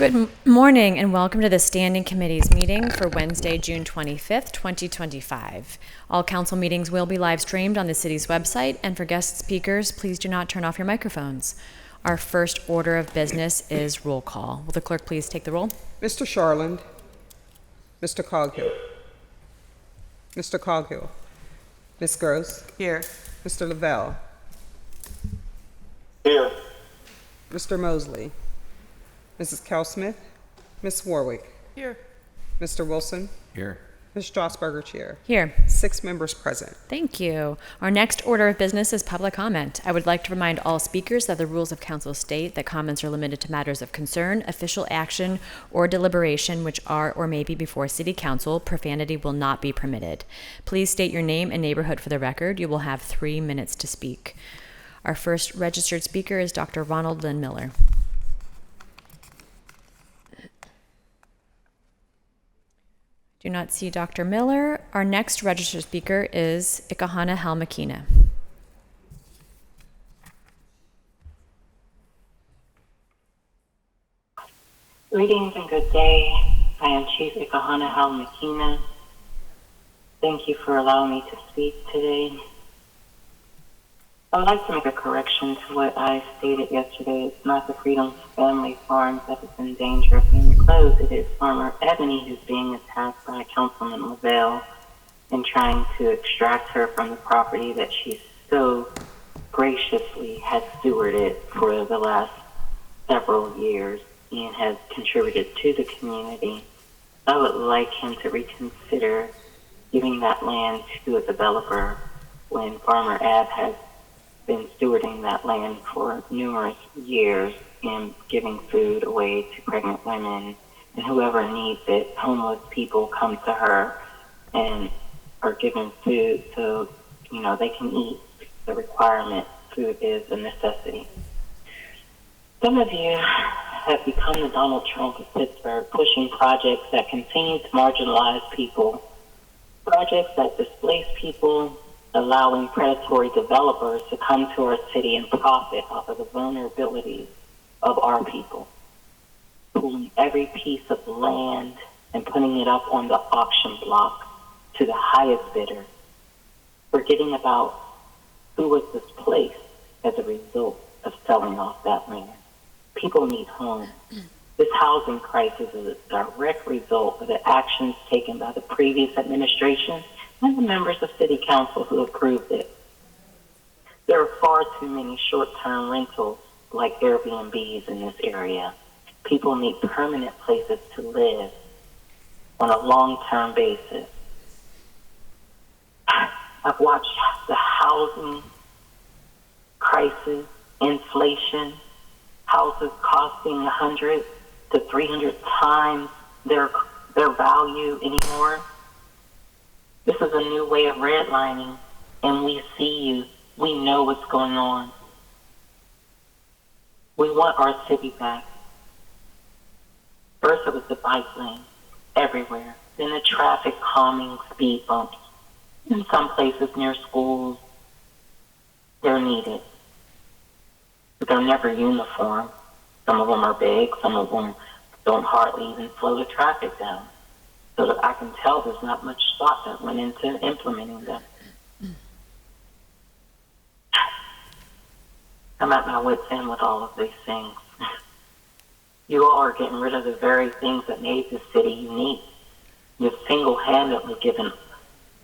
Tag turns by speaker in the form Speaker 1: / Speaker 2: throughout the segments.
Speaker 1: Good morning and welcome to the Standing Committee's meeting for Wednesday, June 25th, 2025. All council meetings will be live streamed on the city's website, and for guest speakers, please do not turn off your microphones. Our first order of business is roll call. Will the clerk please take the roll?
Speaker 2: Mr. Sharland. Mr. Coghill. Mr. Coghill. Ms. Gross.
Speaker 3: Here.
Speaker 2: Mr. Lavelle.
Speaker 4: Here.
Speaker 2: Mr. Mosley. Mrs. Cal-Smith. Ms. Warwick.
Speaker 3: Here.
Speaker 2: Mr. Wilson.
Speaker 4: Here.
Speaker 2: Ms. Strasburger, Chair.
Speaker 1: Here.
Speaker 2: 6 members present.
Speaker 1: Thank you. Our next order of business is public comment. I would like to remind all speakers that the rules of council state that comments are limited to matters of concern, official action, or deliberation which are or may be before City Council. Profanity will not be permitted. Please state your name and neighborhood for the record. You will have 3 minutes to speak. Our first registered speaker is Dr. Ronald Lynn Miller. Do not see Dr. Miller. Our next registered speaker is Ikahana Halmakina.
Speaker 5: Greetings and good day. I am Chief Ikahana Halmakina. Thank you for allowing me to speak today. I would like to make a correction to what I stated yesterday. It's not the Freedom Family Farms that is in danger of being closed. It is Farmer Ebony who's being attacked by Councilman Lavelle and trying to extract her from the property that she so graciously has stewarded for the last several years and has contributed to the community. I would like him to reconsider giving that land to a developer when Farmer Ab has been stewarding that land for numerous years and giving food away to pregnant women and whoever needs it. Homeless people come to her and are given food so, they can eat. The requirement, food is a necessity. Some of you have become the Donald Trump of Pittsburgh, pushing projects that continue to marginalize people, projects that displace people, allowing predatory developers to come to our city and profit off of the vulnerabilities of our people, pulling every piece of land and putting it up on the auction block to the highest bidder, forgetting about who was displaced as a result of selling off that land. People need homes. This housing crisis is a direct result of the actions taken by the previous administration and the members of City Council who approved it. There are far too many short-term rentals like Airbnbs in this area. People need permanent places to live on a long-term basis. I've watched the housing crisis, inflation, houses costing 100 to 300 times their value anymore. This is a new way of redlining, and we see you. We know what's going on. We want our city back. First, it was the bike lane everywhere. Then the traffic calming speed bumps. In some places near schools, they're needed. But they're never uniform. Some of them are big. Some of them don't hardly even slow the traffic down. So that I can tell there's not much thought that went into implementing them. I'm at my wit's end with all of these things. You all are getting rid of the very things that made this city unique. You've single-handedly given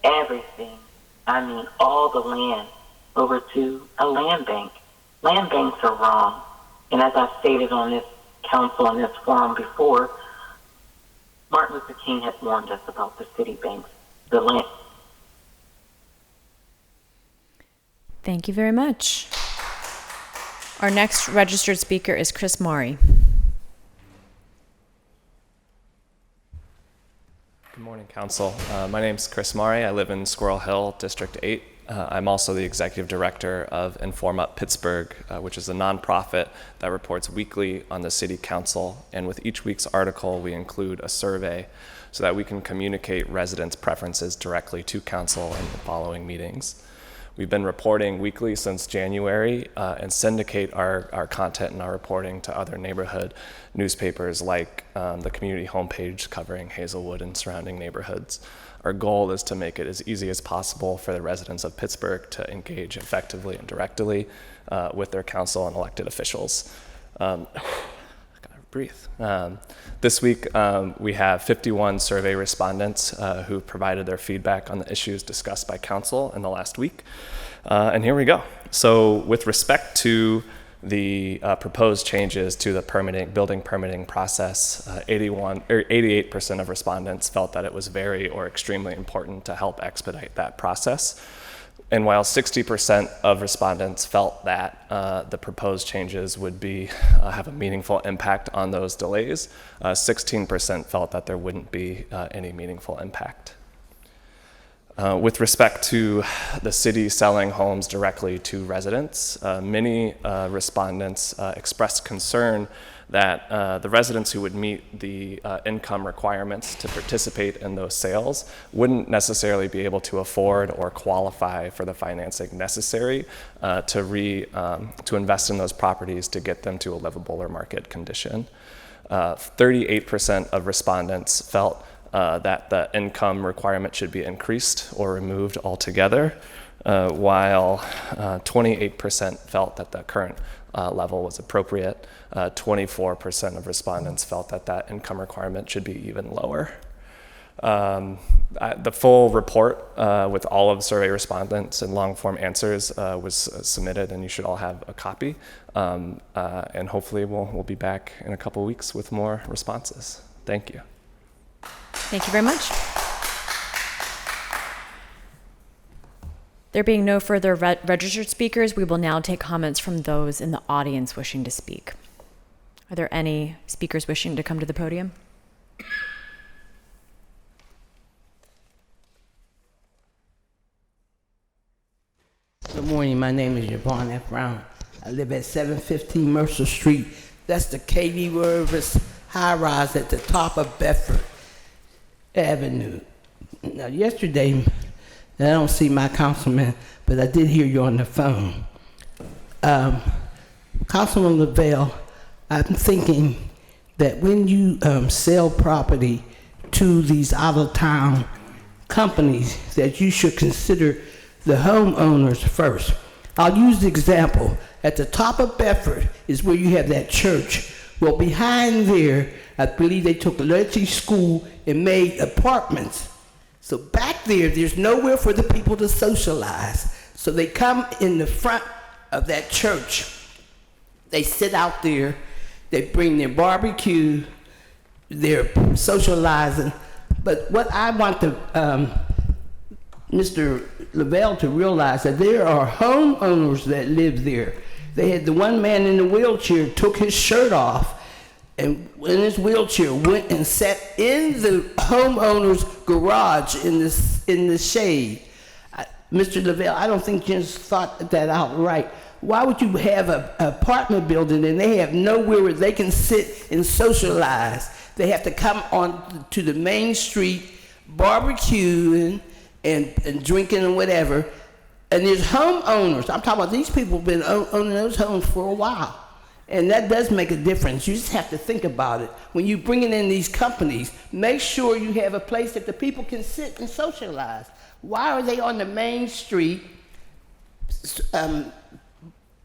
Speaker 5: everything, all the land, over to a land bank. Land banks are wrong. And as I've stated on this council and this forum before, Martin Luther King had warned us about the city banks, the land.
Speaker 1: Thank you very much. Our next registered speaker is Chris Maury.
Speaker 6: Good morning, Council. My name is Chris Maury. I live in Squirrel Hill, District 8. I'm also the Executive Director of Inform Up Pittsburgh, which is a nonprofit that reports weekly on the City Council. And with each week's article, we include a survey so that we can communicate residents' preferences directly to Council in the following meetings. We've been reporting weekly since January and syndicate our content and our reporting to other neighborhood newspapers like the community homepage covering Hazelwood and surrounding neighborhoods. Our goal is to make it as easy as possible for the residents of Pittsburgh to engage effectively and directly with their council and elected officials. Breathe. This week, we have 51 survey respondents who provided their feedback on the issues discussed by council in the last week. And here we go. So with respect to the proposed changes to the building permitting process, 88% of respondents felt that it was very or extremely important to help expedite that process. And while 60% of respondents felt that the proposed changes would have a meaningful impact on those delays, 16% felt that there wouldn't be any meaningful impact. With respect to the city selling homes directly to residents, many respondents expressed concern that the residents who would meet the income requirements to participate in those sales wouldn't necessarily be able to afford or qualify for the financing necessary to invest in those properties to get them to a livable or market condition. 38% of respondents felt that the income requirement should be increased or removed altogether, while 28% felt that the current level was appropriate. 24% of respondents felt that that income requirement should be even lower. The full report with all of the survey respondents and long-form answers was submitted, and you should all have a copy. And hopefully we'll be back in a couple weeks with more responses. Thank you.
Speaker 1: Thank you very much. There being no further registered speakers, we will now take comments from those in the audience wishing to speak. Are there any speakers wishing to come to the podium?
Speaker 3: Good morning. My name is Yvonne F. Brown. I live at 715 Mercer Street. That's the Katie Wervis high-rise at the top of Bedford Avenue. Now, yesterday, I don't see my councilman, but I did hear you on the phone. Councilman Lavelle, I'm thinking that when you sell property to these out-of-town companies, that you should consider the homeowners first. I'll use the example. At the top of Bedford is where you have that church. Well, behind there, I believe they took a Letty school and made apartments. So back there, there's nowhere for the people to socialize. So they come in the front of that church. They sit out there. They bring their barbecue. They're socializing. But what I want Mr. Lavelle to realize that there are homeowners that live there. They had the one man in the wheelchair took his shirt off and in his wheelchair went and sat in the homeowner's garage in the shade. Mr. Lavelle, I don't think you just thought that out right. Why would you have an apartment building and they have nowhere where they can sit and socialize? They have to come on to the main street, barbecuing and drinking and whatever. And there's homeowners. I'm talking about these people have been owning those homes for a while. And that does make a difference. You just have to think about it. When you're bringing in these companies, make sure you have a place that the people can sit and socialize. Why are they on the main street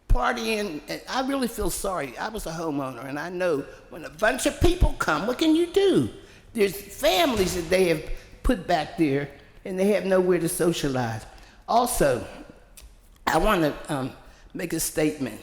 Speaker 3: partying? I really feel sorry. I was a homeowner, and I know when a bunch of people come, what can you do? There's families that they have put back there, and they have nowhere to socialize. Also, I want to make a statement.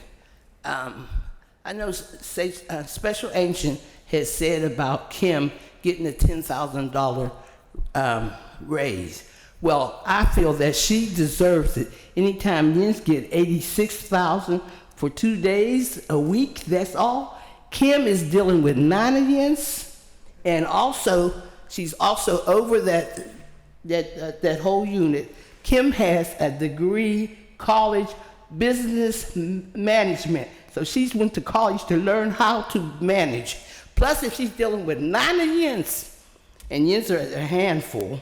Speaker 3: I know Special Agent has said about Kim getting a $10,000 raise. Well, I feel that she deserves it. Anytime Yins get $86,000 for 2 days a week, that's all. Kim is dealing with 9 Yins, and also she's also over that whole unit. Kim has a degree, college, business management. So she's went to college to learn how to manage. Plus, if she's dealing with 9 Yins, and Yins are a handful,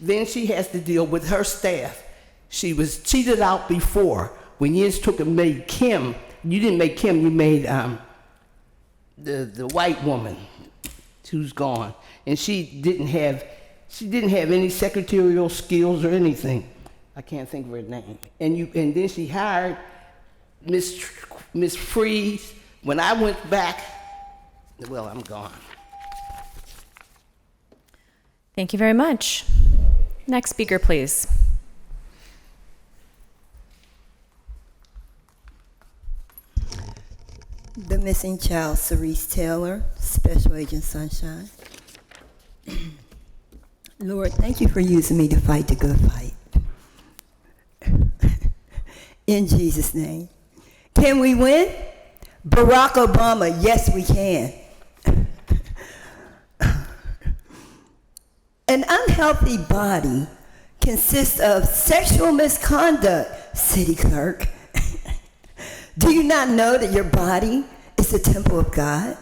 Speaker 3: then she has to deal with her staff. She was cheated out before. When you took and made Kim, you didn't make Kim, you made the white woman who's gone. And she didn't have any secretarial skills or anything. I can't think of her name. And then she hired Miss Freeze. When I went back, well, I'm gone.
Speaker 1: Thank you very much. Next speaker, please.
Speaker 4: The missing child, Cerise Taylor, Special Agent Sunshine. Lord, thank you for using me to fight the good fight. In Jesus' name. Can we win? Barack Obama, yes, we can. An unhealthy body consists of sexual misconduct, city clerk. Do you not know that your body is the temple of God?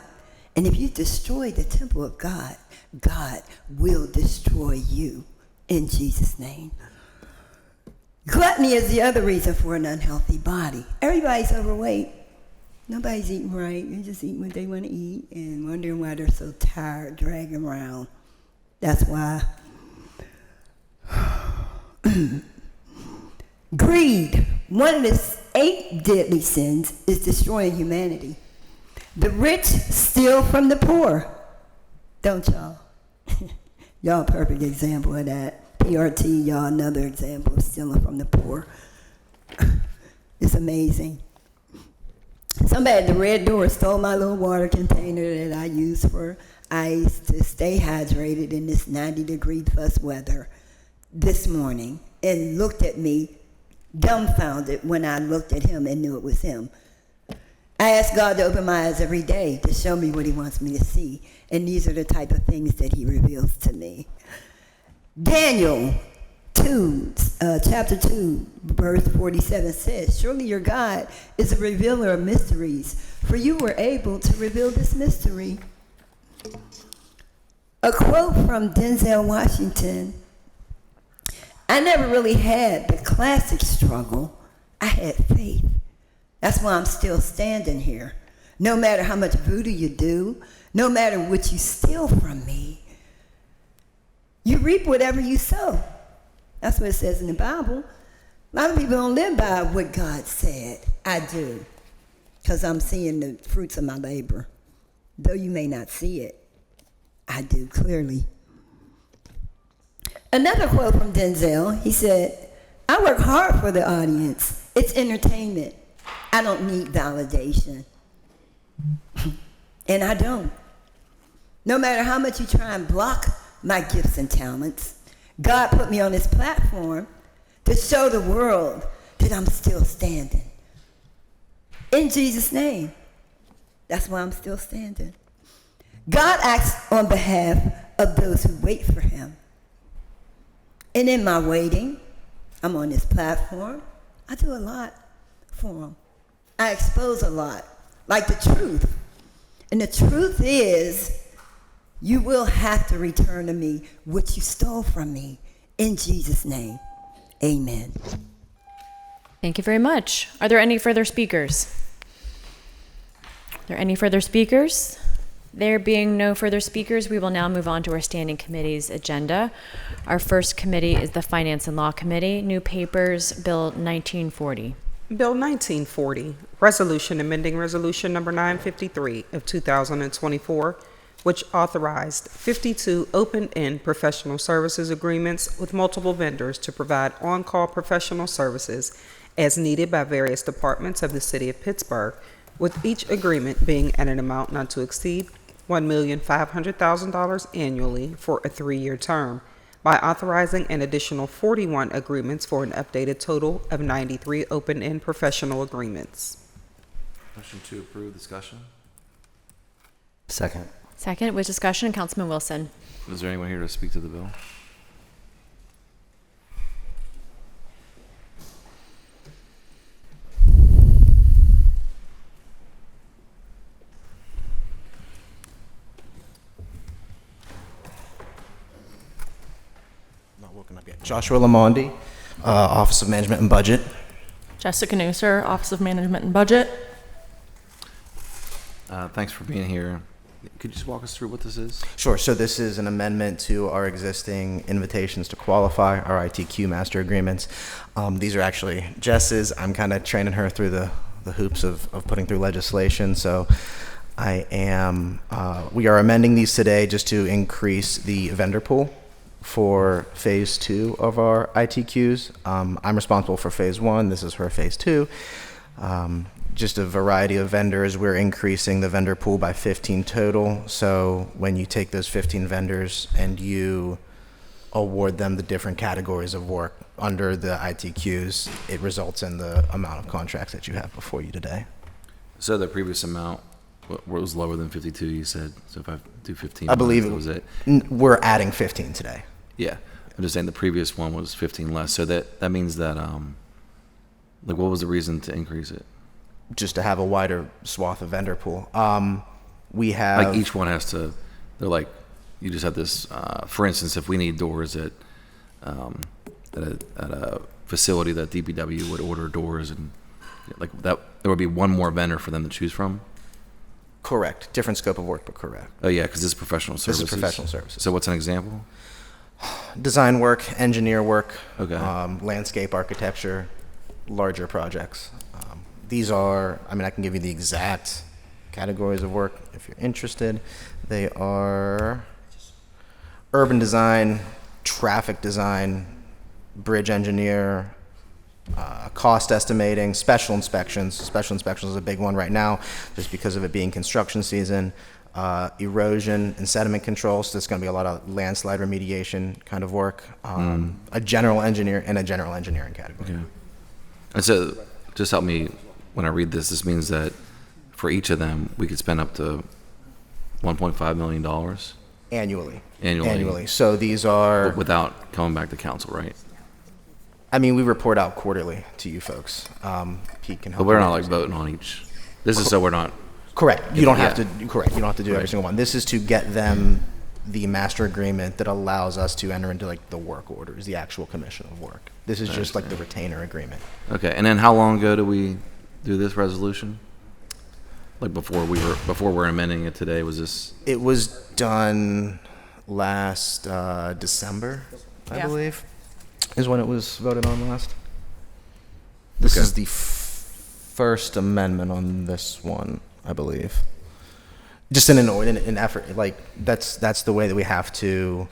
Speaker 4: And if you destroy the temple of God, God will destroy you in Jesus' name. Gluttony is the other reason for an unhealthy body. Everybody's overweight. Nobody's eating right. They're just eating what they want to eat and wondering why they're so tired, dragging around. That's why. Greed, one of the 8 deadly sins, is destroying humanity. The rich steal from the poor. Don't y'all? Y'all a perfect example of that. PRT, y'all another example of stealing from the poor. It's amazing. Somebody at the Red Door stole my little water container that I use for ice to stay hydrated in this 90-degree plus weather this morning, and looked at me dumbfounded when I looked at him and knew it was him. I ask God to open my eyes every day to show me what he wants me to see, and these are the type of things that he reveals to me. Daniel 2, chapter 2, verse 47 says, surely your God is a revealer of mysteries, for you were able to reveal this mystery. A quote from Denzel Washington, I never really had the classic struggle. I had faith. That's why I'm still standing here. No matter how much voodoo you do, no matter what you steal from me, you reap whatever you sow. That's what it says in the Bible. A lot of people don't live by what God said. I do, because I'm seeing the fruits of my labor. Though you may not see it, I do clearly. Another quote from Denzel, he said, I work hard for the audience. It's entertainment. I don't need validation. And I don't. No matter how much you try and block my gifts and talents, God put me on this platform to show the world that I'm still standing. In Jesus' name. That's why I'm still standing. God acts on behalf of those who wait for him. And in my waiting, I'm on this platform, I do a lot for him. I expose a lot, like the truth. And the truth is, you will have to return to me what you stole from me. In Jesus' name, amen.
Speaker 1: Thank you very much. Are there any further speakers? Are there any further speakers? There being no further speakers, we will now move on to our standing committee's agenda. Our first committee is the Finance and Law Committee. New papers, Bill 1940.
Speaker 2: Bill 1940, Resolution amending Resolution Number 953 of 2024, which authorized 52 open-end professional services agreements with multiple vendors to provide on-call professional services as needed by various departments of the City of Pittsburgh, with each agreement being at an amount not to exceed $1,500,000 annually for a 3-year term, by authorizing an additional 41 agreements for an updated total of 93 open-end professional agreements.
Speaker 7: Motion to approve. Discussion.
Speaker 8: Second.
Speaker 1: Second, with discussion, Councilman Wilson.
Speaker 7: Is there anyone here to speak to the bill?
Speaker 8: Not woken up yet. Joshua Lamondi, Office of Management and Budget.
Speaker 9: Jessica Nusser, Office of Management and Budget.
Speaker 7: Thanks for being here. Could you just walk us through what this is?
Speaker 8: Sure. So this is an amendment to our existing invitations to qualify, our ITQ master agreements. These are actually Jess's. I'm kind of training her through the hoops of putting through legislation. So we are amending these today just to increase the vendor pool for phase 2 of our ITQs. I'm responsible for phase 1. This is her phase 2. Just a variety of vendors. We're increasing the vendor pool by 15 total. So when you take those 15 vendors and you award them the different categories of work under the ITQs, it results in the amount of contracts that you have before you today.
Speaker 7: So the previous amount was lower than 52, you said. So if I do 15,
Speaker 8: I believe
Speaker 7: what was it?
Speaker 8: We're adding 15 today.
Speaker 7: Yeah. I'm just saying the previous one was 15 less. So that means that, like, what was the reason to increase it?
Speaker 8: Just to have a wider swath of vendor pool. We have...
Speaker 7: Like each one has to, they're like, you just have this, for instance, if we need doors at a facility that DPW would order doors and like that, there would be one more vendor for them to choose from?
Speaker 8: Correct. Different scope of work, but correct.
Speaker 7: Oh yeah, because this is professional services.
Speaker 8: This is professional services.
Speaker 7: So what's an example?
Speaker 8: Design work, engineer work,
Speaker 7: Okay.
Speaker 8: Landscape architecture, larger projects. These are, I can give you the exact categories of work if you're interested. They are urban design, traffic design, bridge engineer, cost estimating, special inspections. Special inspections is a big one right now just because of it being construction season. Erosion and sediment control, so there's going to be a lot of landslide remediation kind of work. A general engineer and a general engineering category.
Speaker 7: Okay. And so just help me when I read this. This means that for each of them, we could spend up to $1.5 million
Speaker 8: Annually.
Speaker 7: Annually.
Speaker 8: So these are...
Speaker 7: without coming back to council, right?
Speaker 8: we report out quarterly to you folks. Pete can help.
Speaker 7: But we're
Speaker 8: you
Speaker 7: not
Speaker 8: with
Speaker 7: like voting on each. This is so we're not.
Speaker 8: Correct. You don't have
Speaker 7: Yeah.
Speaker 8: to. Correct. You don't have to do every
Speaker 7: Right.
Speaker 8: single one. This is to get them the master agreement that allows us to enter into like the work orders, the actual commission of work. This is just like the retainer agreement.
Speaker 7: Okay. And then how long ago do we do this resolution? Like before we're amending it today, was this?
Speaker 8: It was done last December, I
Speaker 9: Yeah.
Speaker 8: believe, is when it was voted on last. This
Speaker 7: Okay.
Speaker 8: is the first amendment on this one, I believe. Just in an effort, like that's the way that we have to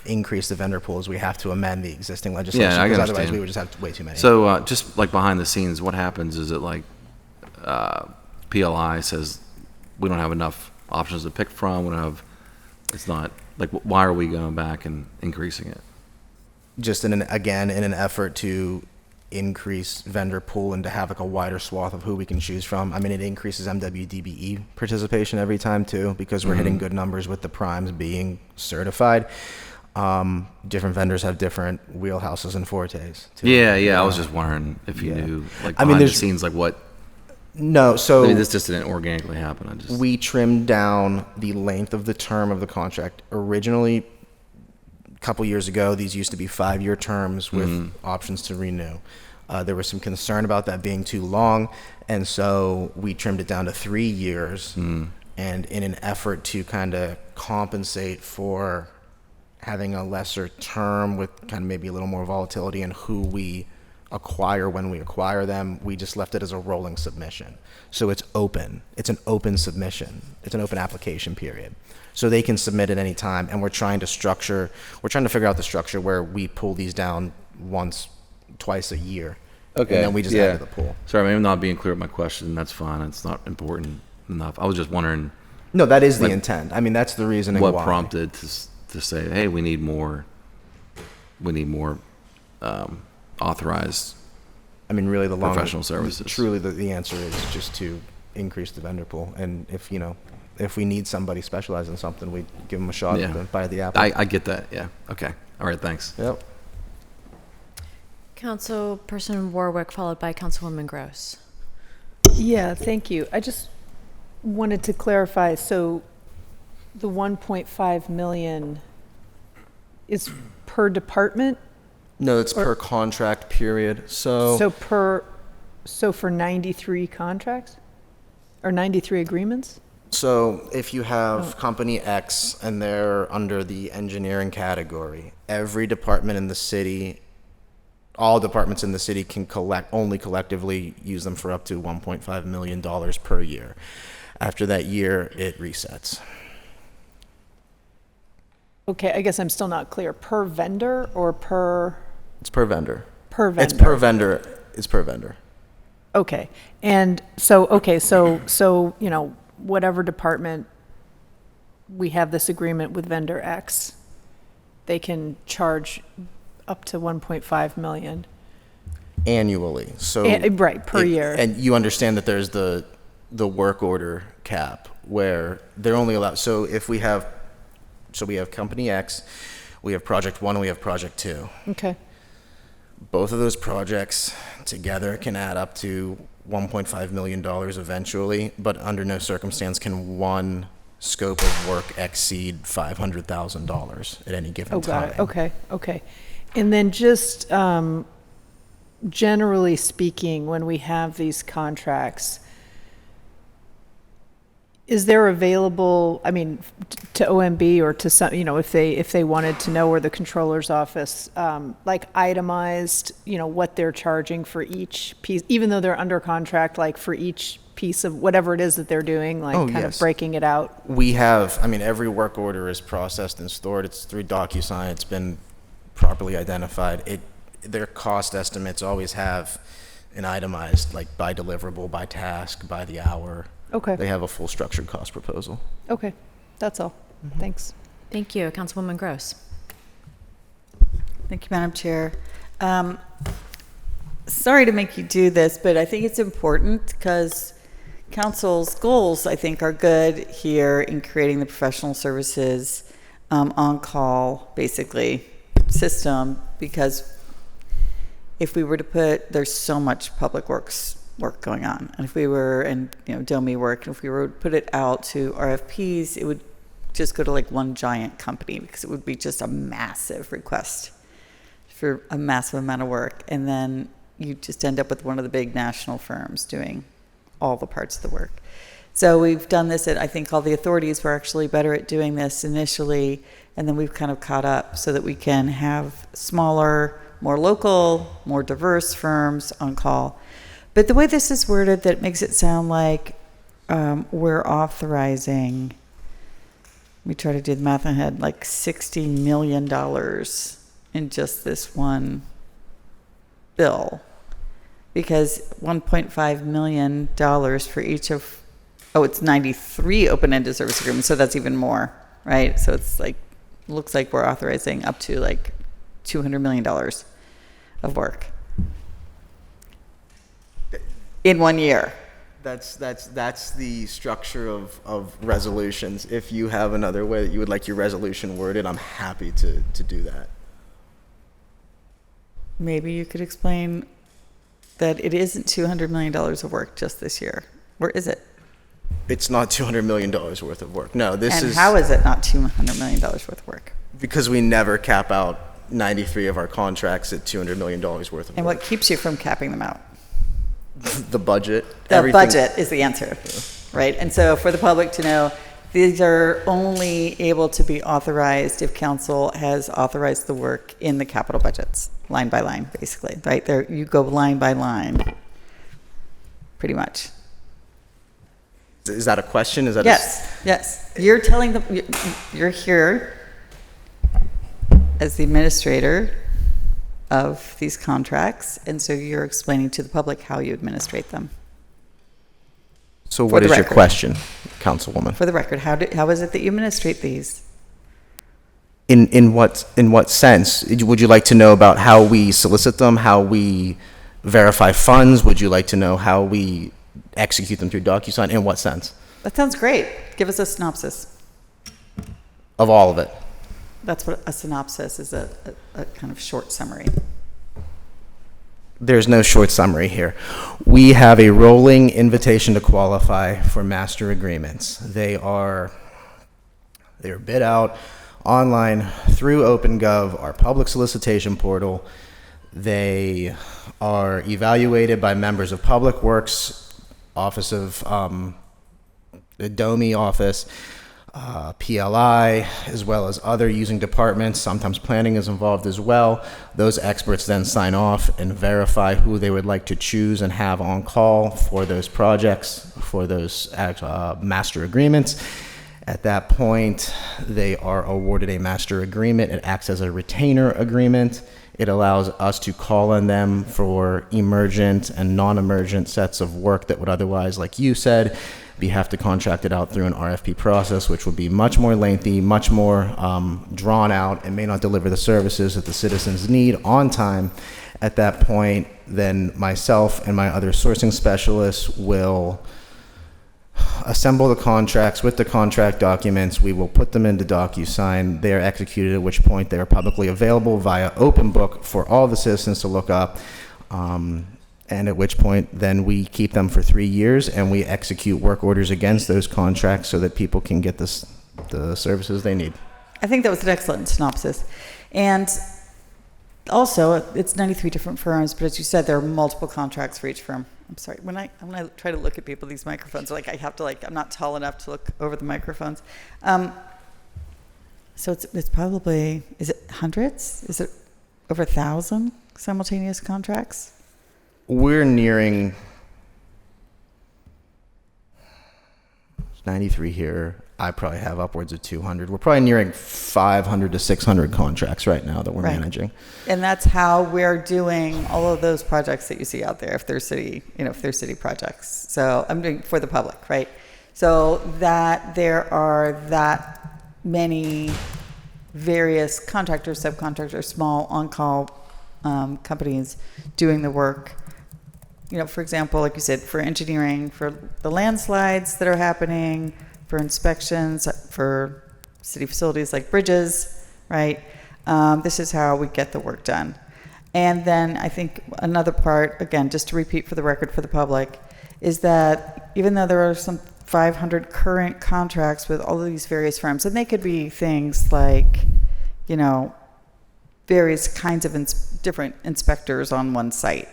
Speaker 8: increase the vendor pools. We have to amend the existing legislation.
Speaker 7: Yeah, I
Speaker 8: because
Speaker 7: understand.
Speaker 8: otherwise we would just have way too many.
Speaker 7: So just like behind the scenes, what happens is it like PLI says we don't have enough options to pick from. We don't have. It's not like why are we going back and increasing it?
Speaker 8: Just in an effort to increase vendor pool and to have like a wider swath of who we can choose from. It increases MWDBE participation every time too, because we're hitting good numbers with the primes being certified. Different vendors have different wheelhouses and fortes too.
Speaker 7: Yeah. I was just wondering if you
Speaker 8: Yeah.
Speaker 7: knew like behind the scenes like what.
Speaker 8: No, so
Speaker 7: This just didn't organically happen.
Speaker 8: we trimmed down the length of the term of the contract. Originally, a couple years ago, these used to be 5-year terms with options to renew. There was some concern about that being too long, and so we trimmed it down to 3 years. And in an effort to kind of compensate for having a lesser term with kind of maybe a little more volatility in who we acquire when we acquire them, we just left it as a rolling submission. So it's open. It's an open submission. It's an open application period. So they can submit at any time, and we're trying to figure out the structure where we pull these down twice a year.
Speaker 7: Okay.
Speaker 8: And then we just add to the pool.
Speaker 7: Sorry, maybe I'm not being clear with my question. That's fine. It's not important enough. I was just wondering
Speaker 8: No, that is the
Speaker 7: Like,
Speaker 8: intent. That's the reasoning
Speaker 7: what
Speaker 8: why.
Speaker 7: prompted to say, hey, we need more authorized.
Speaker 8: Really the long
Speaker 7: Professional services.
Speaker 8: Truly, the answer is just to increase the vendor pool, and if we need somebody specialized in something, we give them a shot
Speaker 7: Yeah.
Speaker 8: by the apple.
Speaker 7: I get that. Yeah. Okay. All right. Thanks.
Speaker 8: Yep.
Speaker 1: Councilperson Warwick, followed by Councilwoman Gross.
Speaker 10: Yeah, thank you. I just wanted to clarify, so the 1.5 million is per department
Speaker 8: No, it's per contract period.
Speaker 10: So for 93 contracts? Or 93 agreements?
Speaker 8: So if you have company X and they're under the engineering category, every department in the city, all departments in the city can only collectively use them for up to $1.5 million per year. After that year, it resets.
Speaker 10: Okay, I guess I'm still not clear. Per vendor or per?
Speaker 8: It's per vendor.
Speaker 10: Per vendor.
Speaker 8: It's per vendor. It's per vendor.
Speaker 10: Okay, and so, whatever department we have this agreement with vendor X, they can charge up to 1.5 million.
Speaker 8: Annually. So
Speaker 10: right, per year.
Speaker 8: And you understand that there's the work order cap where they're only allowed. So if we have company X, we have project 1 and we have project 2.
Speaker 10: Okay.
Speaker 8: Both of those projects together can add up to $1.5 million eventually, but under no circumstance can one scope of work exceed $500,000 at any given time.
Speaker 10: Got it. Okay. And then just generally speaking, when we have these contracts, is there available, to OMB or to some, if they wanted to know, or the controller's office, like itemized, what they're charging for each piece, even though they're under contract, like for each piece of whatever it is that they're doing, like of breaking it out?
Speaker 8: We have, every work order is processed and stored. It's through DocuSign. It's been properly identified. Their cost estimates always have an itemized, like by deliverable, by task, by the hour.
Speaker 10: Okay.
Speaker 8: They have a full structured cost proposal.
Speaker 10: Okay, that's all. Thanks.
Speaker 1: Thank you. Councilwoman Gross.
Speaker 11: Thank you, Madam Chair. Sorry to make you do this, but I think it's important because council's goals, I think, are good here in creating the professional services on-call, basically, system, because if we were to there's so much public works work going on, and if we were, DOMI work, and if we were to put it out to RFPs, it would just go to like one giant company, because it would be just a massive request for a massive amount of work, and then you just end up with one of the big national firms doing all the parts of the work. So we've done this I think all the authorities were actually better at doing this initially, and then we've kind of caught up so that we can have smaller, more local, more diverse firms on call. But the way this is worded, that makes it sound like we're authorizing, we try to do the math in my head, like $60 million in just this one bill. Because $1.5 million for each of, it's 93 open-ended service agreements, so that's even more, right? So it's like, looks like we're authorizing up to like $200 million of work in 1 year.
Speaker 8: That's the structure of resolutions. If you have another way that you would like your resolution worded, I'm happy to do that.
Speaker 11: Maybe you could explain that it isn't $200 million of work just this year. Or is it?
Speaker 8: It's not $200 million worth of work. No,
Speaker 11: And how is it not $200 million worth of work?
Speaker 8: Because we never cap out 93 of our contracts at $200 million worth of work.
Speaker 11: And what keeps you from capping them out?
Speaker 8: The budget.
Speaker 11: The budget is the answer, right? And so for the public to know, these are only able to be authorized if council has authorized the work in the capital budgets, line by line, basically, right? There, you go line by line, pretty much.
Speaker 8: Is that a question? Is that
Speaker 11: yes. You're telling them, you're here as the administrator of these contracts, and so you're explaining to the public how you administrate them.
Speaker 8: So what is your question, Councilwoman?
Speaker 11: For the record, how is it that you administrate these?
Speaker 8: In what sense? Would you like to know about how we solicit them, how we verify funds? Would you like to know how we execute them through DocuSign? In what sense?
Speaker 11: That sounds great. Give us a synopsis.
Speaker 8: Of all of it.
Speaker 11: That's what a synopsis is, a kind of short summary.
Speaker 8: There's no short summary here. We have a rolling invitation to qualify for master agreements. They are bid out online through OpenGov, our public solicitation portal. They are evaluated by members of Public Works, Office of the DOMI office, PLI, as well as other using departments. Sometimes planning is involved as well. Those experts then sign off and verify who they would like to choose and have on call for those projects, for those master agreements. At that point, they are awarded a master agreement. It acts as a retainer agreement. It allows us to call on them for emergent and non-emergent sets of work that would otherwise, like you said, have to contract it out through an RFP process, which would be much more lengthy, much more drawn out, and may not deliver the services that the citizens need on time. At that point, then myself and my other sourcing specialists will assemble the contracts with the contract documents. We will put them into DocuSign. They are executed, at which point they are publicly available via open book for all the citizens to look up. And at which point then we keep them for 3 years and we execute work orders against those contracts so that people can get the services they need.
Speaker 11: I think that was an excellent synopsis. And also, it's 93 different firms, but as you said, there are multiple contracts for each firm. I'm sorry, when I try to look at people, these microphones, I have to I'm not tall enough to look over the microphones. So it's probably, is it hundreds? Is it over 1,000 simultaneous contracts?
Speaker 8: We're nearing 93 here. I probably have upwards of 200. We're probably nearing 500 to 600 contracts right now that we're managing.
Speaker 11: And that's how we're doing all of those projects that you see out there, if they're city projects. So I'm doing for the public, right? So that there are that many various contractors, subcontractors, small on-call companies doing the work. For example, like you said, for engineering, for the landslides that are happening, for inspections, for city facilities like bridges, right? This is how we get the work done. And then I think another part, again, just to repeat for the record for the public, is that even though there are some 500 current contracts with all of these various firms, and they could be things like, various kinds of different inspectors on one site,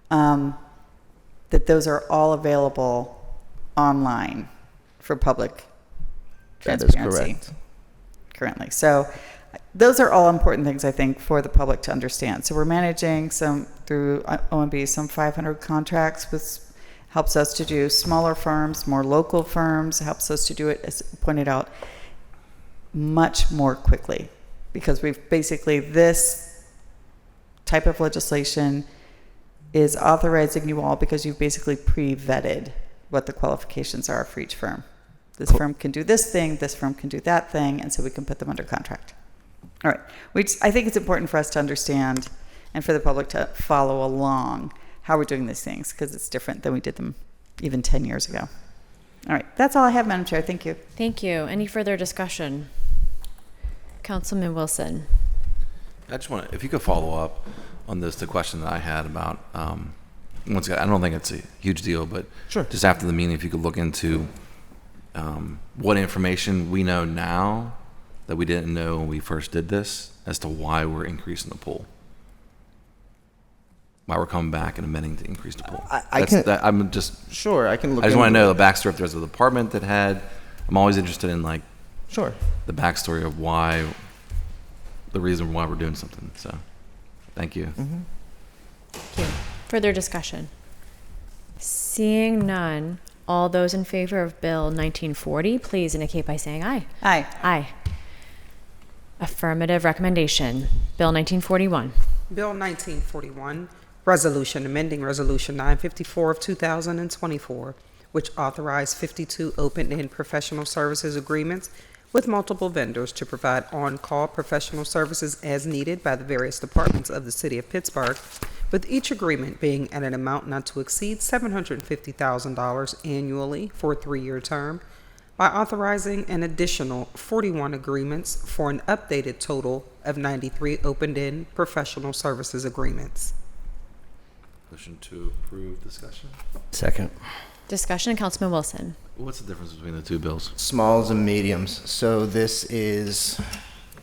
Speaker 11: that those are all available online for public transparency.
Speaker 8: That is correct.
Speaker 11: Currently. So those are all important things, I think, for the public to understand. So we're managing through OMB, some 500 contracts, which helps us to do smaller firms, more local firms, helps us to do it, as pointed out, much more quickly. Because we've basically, this type of legislation is authorizing you all because you've basically pre-vetted what the qualifications are for each firm. This firm can do this thing, this firm can do that thing, and so we can put them under contract. All right, I think it's important for us to understand and for the public to follow along how we're doing these things, because it's different than we did them even 10 years ago. All right, that's all I have, Madam Chair. Thank you.
Speaker 1: Thank you. Any further discussion? Councilman Wilson.
Speaker 7: I just want to, if you could follow up on the question that I had about, once again, I don't think it's a huge deal, but
Speaker 8: sure.
Speaker 7: Just after the meeting, if you could look into what information we know now that we didn't know when we first did this as to why we're increasing the pool. Why we're coming back and amending to increase the pool. I'm just...
Speaker 8: Sure, I can look
Speaker 7: I just want to know the backstory if there's a department that had... I'm always interested in,
Speaker 8: sure,
Speaker 7: the backstory of why... the reason why we're doing something, so... Thank you.
Speaker 8: Mm-hmm.
Speaker 1: Thank you. Further discussion? Seeing none, all those in favor of Bill 1940, please indicate by saying aye.
Speaker 11: Aye.
Speaker 1: Aye. Affirmative recommendation. Bill 1941.
Speaker 2: Bill 1941, Resolution amending Resolution 954 of 2024, which authorized 52 open-end professional services agreements with multiple vendors to provide on-call professional services as needed by the various departments of the City of Pittsburgh, with each agreement being at an amount not to exceed $750,000 annually for a 3-year term, by authorizing an additional 41 agreements for an updated total of 93 open-end professional services agreements.
Speaker 7: Motion to approve discussion.
Speaker 8: Second.
Speaker 1: Discussion, Councilman Wilson.
Speaker 7: What's the difference between the two bills?
Speaker 8: Smalls and mediums. So this is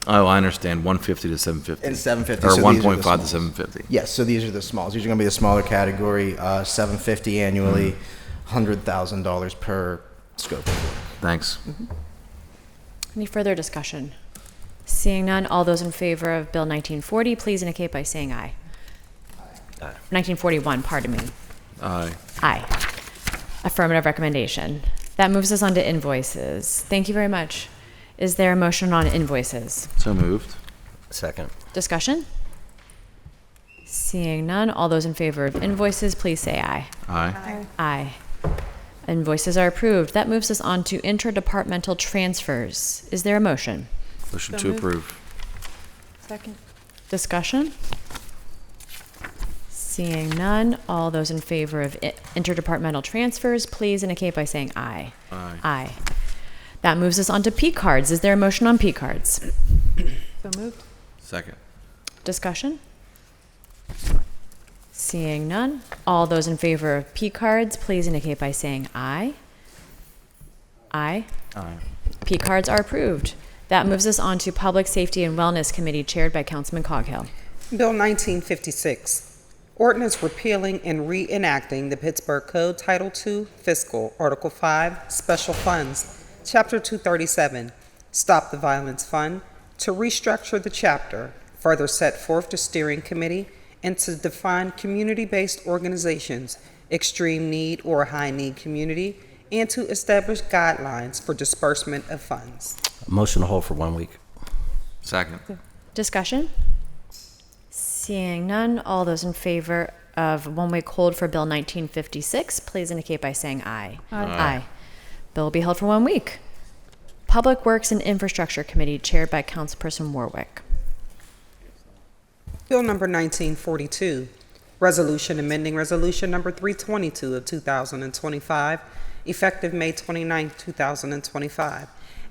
Speaker 7: Oh, I understand. 150 to 750.
Speaker 8: And 750.
Speaker 7: Or
Speaker 8: so these are the
Speaker 7: 1.5 to
Speaker 8: smalls.
Speaker 7: 750.
Speaker 8: Yes, so these are the smalls. These are going to be the smaller category, 750 annually, $100,000 per scope.
Speaker 7: Thanks.
Speaker 1: Any further discussion? Seeing none, all those in favor of Bill 1940, please indicate by saying aye. 1941, pardon me.
Speaker 7: Aye.
Speaker 1: Aye. Affirmative recommendation. That moves us on to invoices. Thank you very much. Is there a motion on invoices?
Speaker 7: So moved.
Speaker 12: Second.
Speaker 1: Discussion? Seeing none, all those in favor of invoices, please say aye.
Speaker 7: Aye.
Speaker 1: Aye. Invoices are approved. That moves us on to interdepartmental transfers. Is there a motion?
Speaker 7: Motion to approve.
Speaker 10: Second.
Speaker 1: Discussion? Seeing none, all those in favor of interdepartmental transfers, please indicate by saying aye.
Speaker 7: Aye.
Speaker 1: Aye. That moves us on to P cards. Is there a motion on P cards?
Speaker 10: So moved.
Speaker 7: Second.
Speaker 1: Discussion? Seeing none, all those in favor of P cards, please indicate by saying aye. Aye.
Speaker 7: Aye.
Speaker 1: P cards are approved. That moves us on to Public Safety and Wellness Committee chaired by Councilman Coghill.
Speaker 2: Bill 1956, ordinance repealing and reenacting the Pittsburgh Code Title II Fiscal, Article 5, Special Funds, Chapter 237, Stop the Violence Fund, to restructure the chapter, further set forth the steering committee, and to define community-based organizations, extreme need or high need community, and to establish guidelines for disbursement of funds.
Speaker 12: Motion to hold for 1 week.
Speaker 7: Second.
Speaker 1: Discussion? Seeing none, all those in favor of one-week hold for Bill 1956, please indicate by saying aye. Aye. Bill will be held for 1 week. Public Works and Infrastructure Committee chaired by Councilperson Warwick.
Speaker 2: Bill number 1942, resolution amending resolution number 322 of 2025, effective May 29, 2025,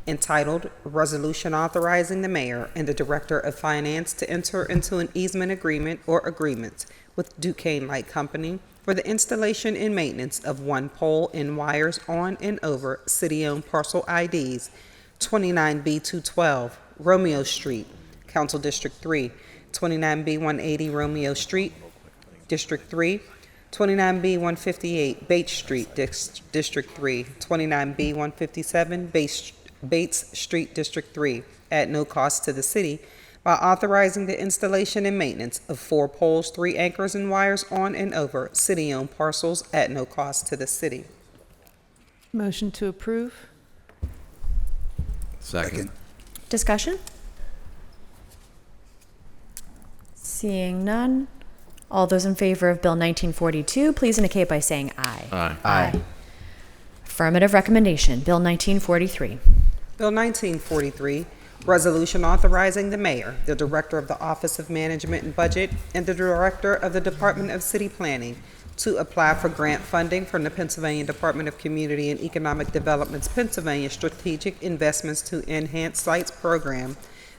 Speaker 2: entitled Resolution Authorizing the Mayor and the Director of Finance to enter into an easement agreement or agreements with Duquesne Light Company for the installation and maintenance of one pole and wires on and over city-owned parcel IDs 29B212 Romeo Street, Council District 3, 29B180 Romeo Street, District 3, 29B158 Bates Street, District 3, 29B157 Bates Street, District 3, at no cost to the city, by authorizing the installation and maintenance of 4 poles, 3 anchors, and wires on and over city-owned parcels at no cost to the city.
Speaker 10: Motion to approve.
Speaker 7: Second.
Speaker 1: Discussion? Seeing none, all those in favor of Bill 1942, please indicate by saying aye.
Speaker 7: Aye.
Speaker 8: Aye.
Speaker 1: Affirmative recommendation, Bill 1943.
Speaker 2: Bill 1943, resolution authorizing the mayor, the director of the Office of Management and Budget, and the director of the Department of City Planning to apply for grant funding from the Pennsylvania Department of Community and Economic Development's Pennsylvania Strategic Investments to Enhance Sites program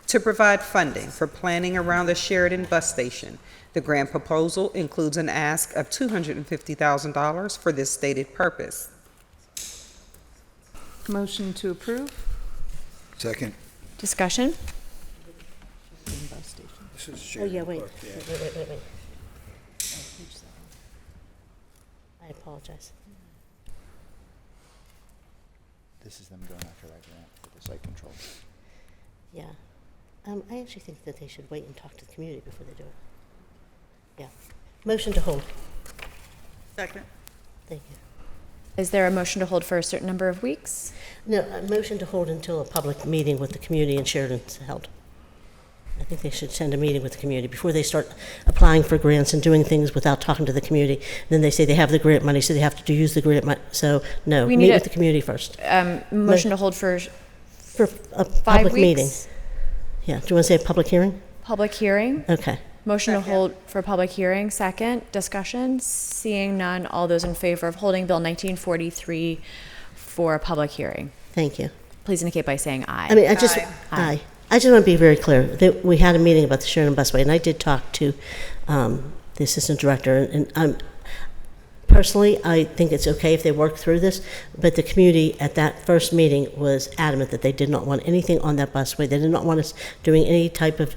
Speaker 2: to provide funding for planning around the Sheridan bus station. The grant proposal includes an ask of $250,000 for this stated purpose.
Speaker 10: Motion to approve.
Speaker 13: Second.
Speaker 1: Discussion?
Speaker 14: Oh, yeah, wait. Wait. I apologize.
Speaker 13: This is them going after that grant for the site control.
Speaker 14: Yeah. I actually think that they should wait and talk to the community before they do it. Yeah. Motion to hold.
Speaker 11: Second.
Speaker 14: Thank you.
Speaker 1: Is there a motion to hold for a certain number of weeks?
Speaker 14: No, a motion to hold until a public meeting with the community in Sheridan is held. I think they should send a meeting with the community before they start applying for grants and doing things without talking to the community. Then they say they have the grant money, so they have to use the grant money. So, no,
Speaker 1: We
Speaker 14: meet
Speaker 1: need
Speaker 14: with
Speaker 1: a-
Speaker 14: the community first.
Speaker 1: Motion to hold for
Speaker 14: For a
Speaker 1: 5
Speaker 14: public
Speaker 1: weeks?
Speaker 14: meeting. Yeah, do you want to say a public hearing?
Speaker 1: Public hearing?
Speaker 14: Okay.
Speaker 1: Motion to hold for public hearing, second. Discussion? Seeing none, all those in favor of holding Bill 1943 for a public hearing,
Speaker 14: Thank you.
Speaker 1: please indicate by saying aye.
Speaker 14: I mean, I just, aye. I just want to be very clear that we had a meeting about the Sheridan Busway, and I did talk to the assistant director, and part personally, I think it's okay if they work through this, but the community at that first meeting was adamant that they did not want anything on that busway. They did not want us doing any type of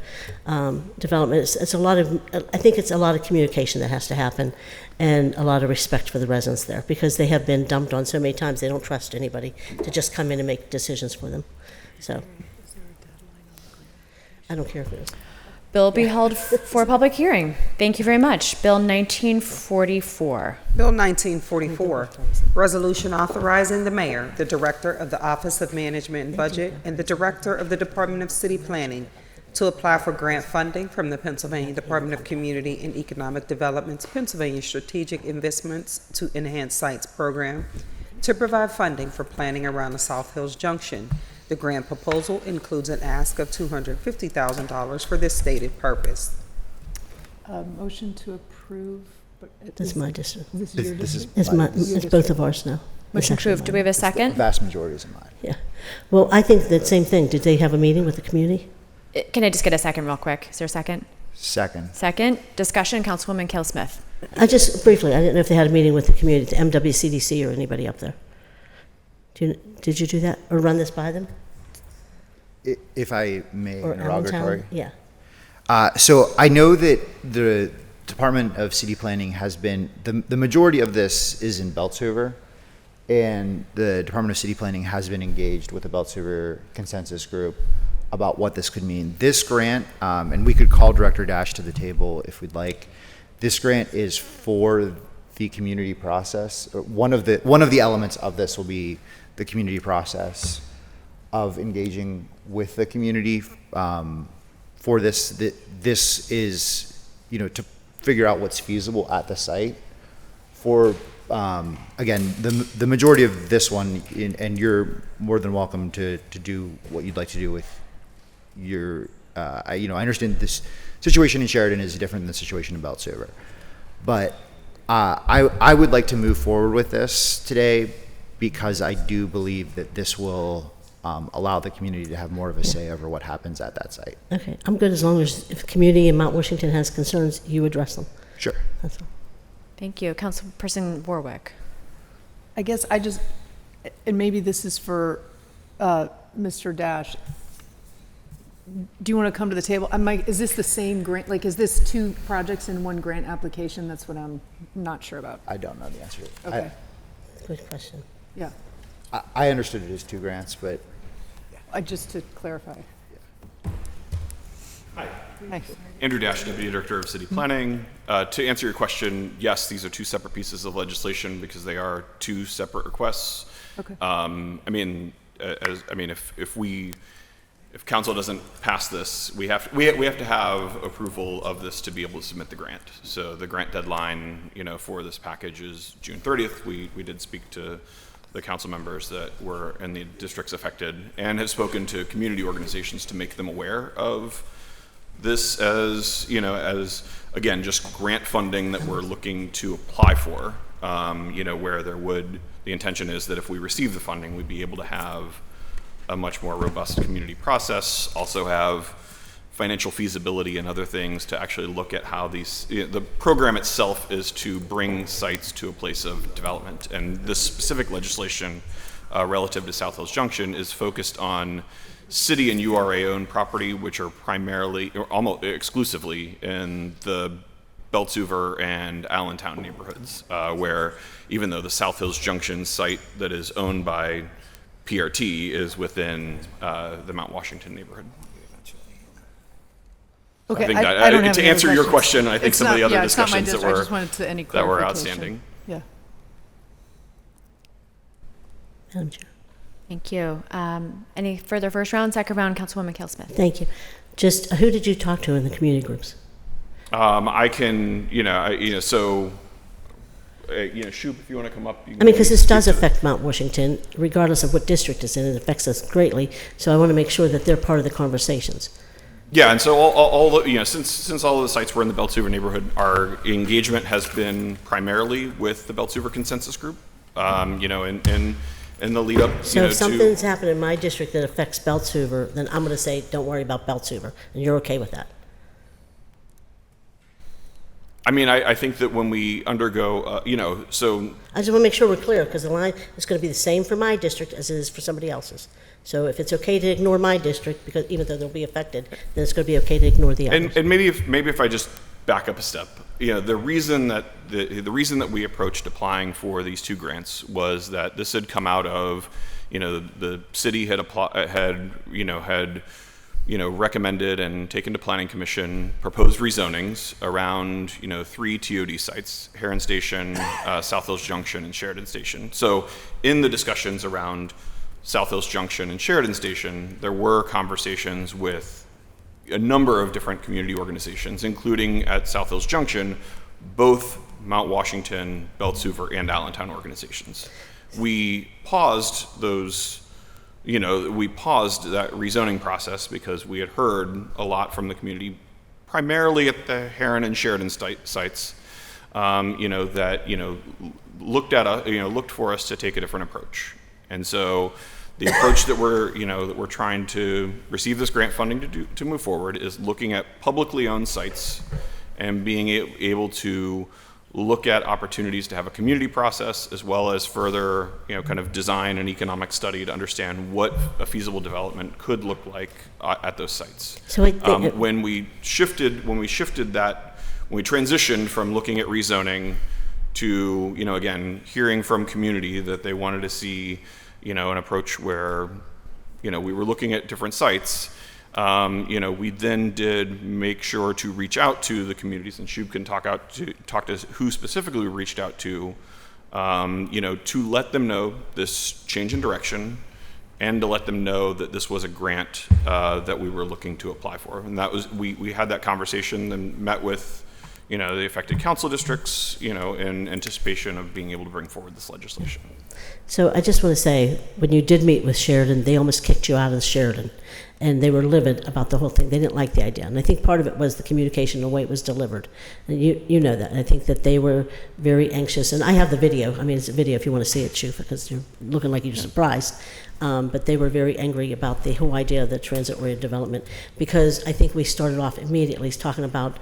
Speaker 14: development. It's a lot of, I think it's a lot of communication that has to happen, and a lot of respect for the residents there, because they have been dumped on so many times. They don't trust anybody to just come in and make decisions for them. So I don't care if it is.
Speaker 1: Bill will be held for a public hearing. Thank you very much. Bill 1944.
Speaker 2: Bill 1944, resolution authorizing the mayor, the director of the Office of Management and Budget, and the director of the Department of City Planning to apply for grant funding from the Pennsylvania Department of Community and Economic Development's Pennsylvania Strategic Investments to Enhance Sites program to provide funding for planning around the South Hills Junction. The grant proposal includes an ask of $250,000 for this stated purpose.
Speaker 10: Motion to approve.
Speaker 14: This is my district.
Speaker 10: This is your district?
Speaker 14: It's both of ours now.
Speaker 1: Motion approved. Do we have a second?
Speaker 13: The vast majority is in mine.
Speaker 14: Yeah. Well, I think that same thing. Did they have a meeting with the community?
Speaker 1: Can I just get a second real quick? Is there a second?
Speaker 13: Second.
Speaker 1: Second. Discussion, Councilwoman Kell Smith.
Speaker 14: I just, briefly, I didn't know if they had a meeting with the community, the MWCDC or anybody up there. Did you do that, or run this by them?
Speaker 13: If I may,
Speaker 14: Or
Speaker 13: interrogatory.
Speaker 14: Allentown? Yeah.
Speaker 13: So I know that the Department of City Planning has been, the majority of this is in Beltshoover, and the Department of City Planning has been engaged with the Beltshoover consensus group about what this could mean. This grant, and we could call Director Dash to the table if we'd like. This grant is for the community process. One of the elements of this will be the community process of engaging with the community for this. This is, to figure out what's feasible at the site. For again, the majority of this one, and you're more than welcome to do what you'd like to do with your. I understand this situation in Sheridan is different than the situation in Beltshoover, but I would like to move forward with this today because I do believe that this will allow the community to have more of a say over what happens at that site.
Speaker 14: Okay, I'm good as long as if the community in Mount Washington has concerns, you address them.
Speaker 13: Sure.
Speaker 14: That's all.
Speaker 1: Thank you. Councilperson Warwick.
Speaker 10: I guess I just, and maybe this is for Mr. Dash. Do you want to come to the table? Is this the same grant? Like, is this two projects in one grant application? That's what I'm not sure about.
Speaker 13: I don't know the answer.
Speaker 10: Okay.
Speaker 14: Good question.
Speaker 10: Yeah.
Speaker 13: I understood it as two grants, but
Speaker 10: Just to clarify.
Speaker 15: Hi.
Speaker 10: Hi.
Speaker 15: Andrew Dash, Deputy Director of City Planning. To answer your question, yes, these are two separate pieces of legislation because they are two separate requests.
Speaker 10: Okay.
Speaker 15: If council doesn't pass this, we have to have approval of this to be able to submit the grant. So the grant deadline, for this package is June 30th. We did speak to the council members that were in the districts affected and have spoken to community organizations to make them aware of this as again, just grant funding that we're looking to apply for, where the intention is that if we receive the funding, we'd be able to have a much more robust community process, also have financial feasibility and other things to actually look at how the program itself is to bring sites to a place of development. And this specific legislation relative to South Hills Junction is focused on city and URA owned property, which are primarily or almost exclusively in the Beltshoover and Allentown neighborhoods, where even though the South Hills Junction site that is owned by PRT is within the Mount Washington neighborhood.
Speaker 10: Okay,
Speaker 15: I think
Speaker 10: I don't have
Speaker 15: to
Speaker 10: any
Speaker 15: answer
Speaker 10: other
Speaker 15: your
Speaker 10: questions.
Speaker 15: question, I think
Speaker 10: It's
Speaker 15: some
Speaker 10: not-
Speaker 15: of the other
Speaker 10: yeah, it's not my
Speaker 15: discussions that
Speaker 10: district. I
Speaker 15: were
Speaker 10: just wanted to any
Speaker 15: that were
Speaker 10: clarification.
Speaker 15: outstanding.
Speaker 10: Yeah.
Speaker 14: Madam Chair.
Speaker 1: Thank you. Any further first round, second round, Councilwoman Kell Smith?
Speaker 14: Thank you. Just who did you talk to in the community groups?
Speaker 15: I can, Shoop, if you want to come up.
Speaker 14: Because this does affect Mount Washington, regardless of what district it's in. It affects us greatly. So I want to make sure that they're part of the conversations.
Speaker 15: Yeah, and so all since all of the sites were in the Beltshoover neighborhood, our engagement has been primarily with the Beltshoover consensus group. In the lead up.
Speaker 14: So if something's happened in my district that affects Beltshoover, then I'm going to say, don't worry about Beltshoover, and you're okay with that.
Speaker 15: I mean, I think that when we undergo, so
Speaker 14: I just want to make sure we're clear, because the line is going to be the same for my district as it is for somebody else's. So if it's okay to ignore my district, because even though they'll be affected, then it's going to be okay to ignore the others.
Speaker 15: and maybe if I just back up a step, the reason that the reason that we approached applying for these two grants was that this had come out of, the city had recommended and taken to Planning Commission proposed rezonings around, 3 TOD sites: Heron Station, South Hills Junction, and Sheridan Station. So in the discussions around South Hills Junction and Sheridan Station, there were conversations with a number of different community organizations, including at South Hills Junction, both Mount Washington, Belts Hoover, and Allentown organizations. We paused those. We paused that rezoning process because we had heard a lot from the community, primarily at the Heron and Sheridan sites, that looked for us to take a different approach. And so, the approach that we're trying to receive this grant funding to move forward is looking at publicly owned sites and being able to look at opportunities to have a community process, as well as further, kind of design and economic study to understand what a feasible development could look like at those sites.
Speaker 14: So
Speaker 15: when we transitioned from looking at rezoning to, again, hearing from community that they wanted to see, an approach where, we were looking at different sites. We then did make sure to reach out to the communities, and Shub can talk to who specifically we reached out to, to let them know this change in direction, and to let them know that this was a grant that we were looking to apply for. And that was we had that conversation and met with the affected council districts, in anticipation of being able to bring forward this legislation.
Speaker 14: So I just want to say, when you did meet with Sheridan, they almost kicked you out of Sheridan, and they were livid about the whole thing. They didn't like the idea, and I think part of it was the communication, the way it was delivered. And you know that. And I think that they were very anxious, and I have the video. I mean, it's a video if you want to see it, Shufa, because you're looking like you're surprised. But they were very angry about the whole idea of the transit-oriented development, because I think we started off immediately talking about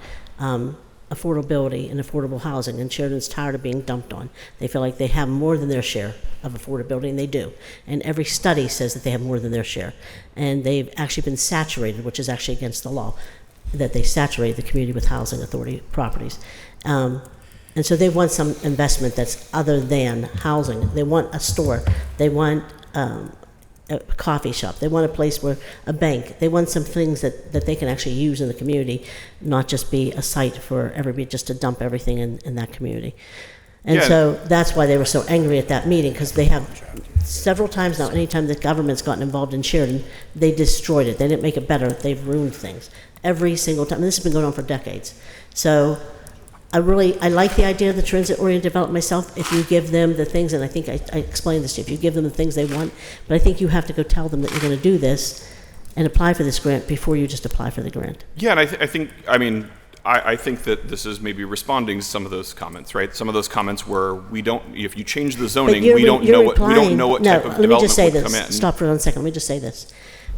Speaker 14: affordability and affordable housing, and Sheridan's tired of being dumped on. They feel like they have more than their share of affordability, and they do. And every study says that they have more than their share. And they've actually been saturated, which is actually against the law, that they saturate the community with housing authority properties. And so they want some investment that's other than housing. They want a store. They want a coffee shop. They want a place where a bank. They want some things that they can actually use in the community, not just be a site for everybody just to dump everything in that community. And so that's why they were so angry at that meeting, because they have several times now, anytime the government's gotten involved in Sheridan, they destroyed it. They didn't make it better. They've ruined things every single time. And this has been going on for decades. So I like the idea of the transit-oriented development myself, if you give them the things, and I think I explained this to you, if you give them the things they want, but I think you have to go tell them that you're going to do this and apply for this grant before you just apply for the grant.
Speaker 15: Yeah, and I think that this is maybe responding to some of those comments, right? Some of those comments were, if you change the zoning, we don't know what type of development would come in.
Speaker 14: Stop for 1 second. Let me just say this.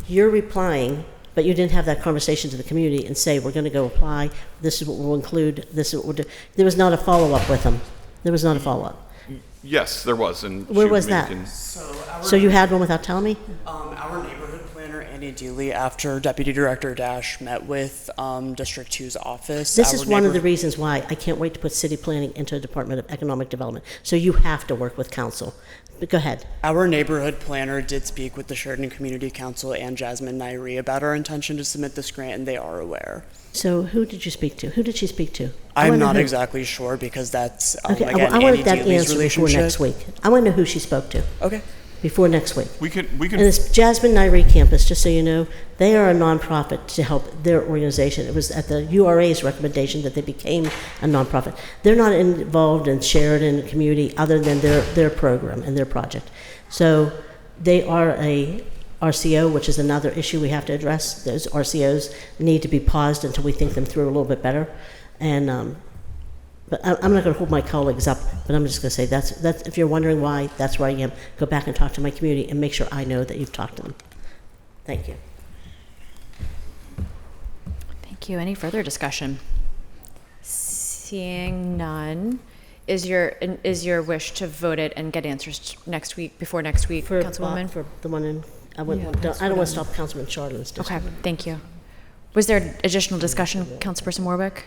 Speaker 14: You're replying, but you didn't have that conversation to the community and say, we're going to go apply, this is what we'll include, this is what we'll do. There was not a follow-up with them. There was not a follow-up.
Speaker 15: Yes, there was. And
Speaker 14: where was that? So you had one without telling me?
Speaker 16: Our neighborhood planner, Andy Dooley, after Deputy Director Dash met with District 2's office.
Speaker 14: This is one of the reasons why I can't wait to put city planning into the Department of Economic Development. So you have to work with council. But go ahead.
Speaker 16: Our neighborhood planner did speak with the Sheridan Community Council and Jasmine Nairi about our intention to submit this grant, and they are aware.
Speaker 14: So who did you speak to? Who did she speak to?
Speaker 16: I'm not exactly sure, because that's,
Speaker 14: okay,
Speaker 16: again,
Speaker 14: I want
Speaker 16: Andy
Speaker 14: that
Speaker 16: Dooley's
Speaker 14: answer before next week. I want to know who she spoke to.
Speaker 16: Okay.
Speaker 14: Before next week.
Speaker 15: We can.
Speaker 14: And it's Jasmine Nairi Campus, just so you know. They are a nonprofit to help their organization. It was at the URA's recommendation that they became a nonprofit. They're not involved in Sheridan community other than their program and their project. So they are a RCO, which is another issue we have to address. Those RCOs need to be paused until we think them through a little bit better. And but I'm not going to hold my colleagues up, but I'm just going to say that's if you're wondering why, that's where I am. Go back and talk to my community and make sure I know that you've talked to them. Thank you.
Speaker 1: Thank you. Any further discussion? Seeing none, is your wish to vote it and get answers next week, before next week, Councilwoman?
Speaker 14: For the one in, I don't want to stop Councilman Charlin's district.
Speaker 1: Okay, thank you. Was there additional discussion, Councilperson Warwick?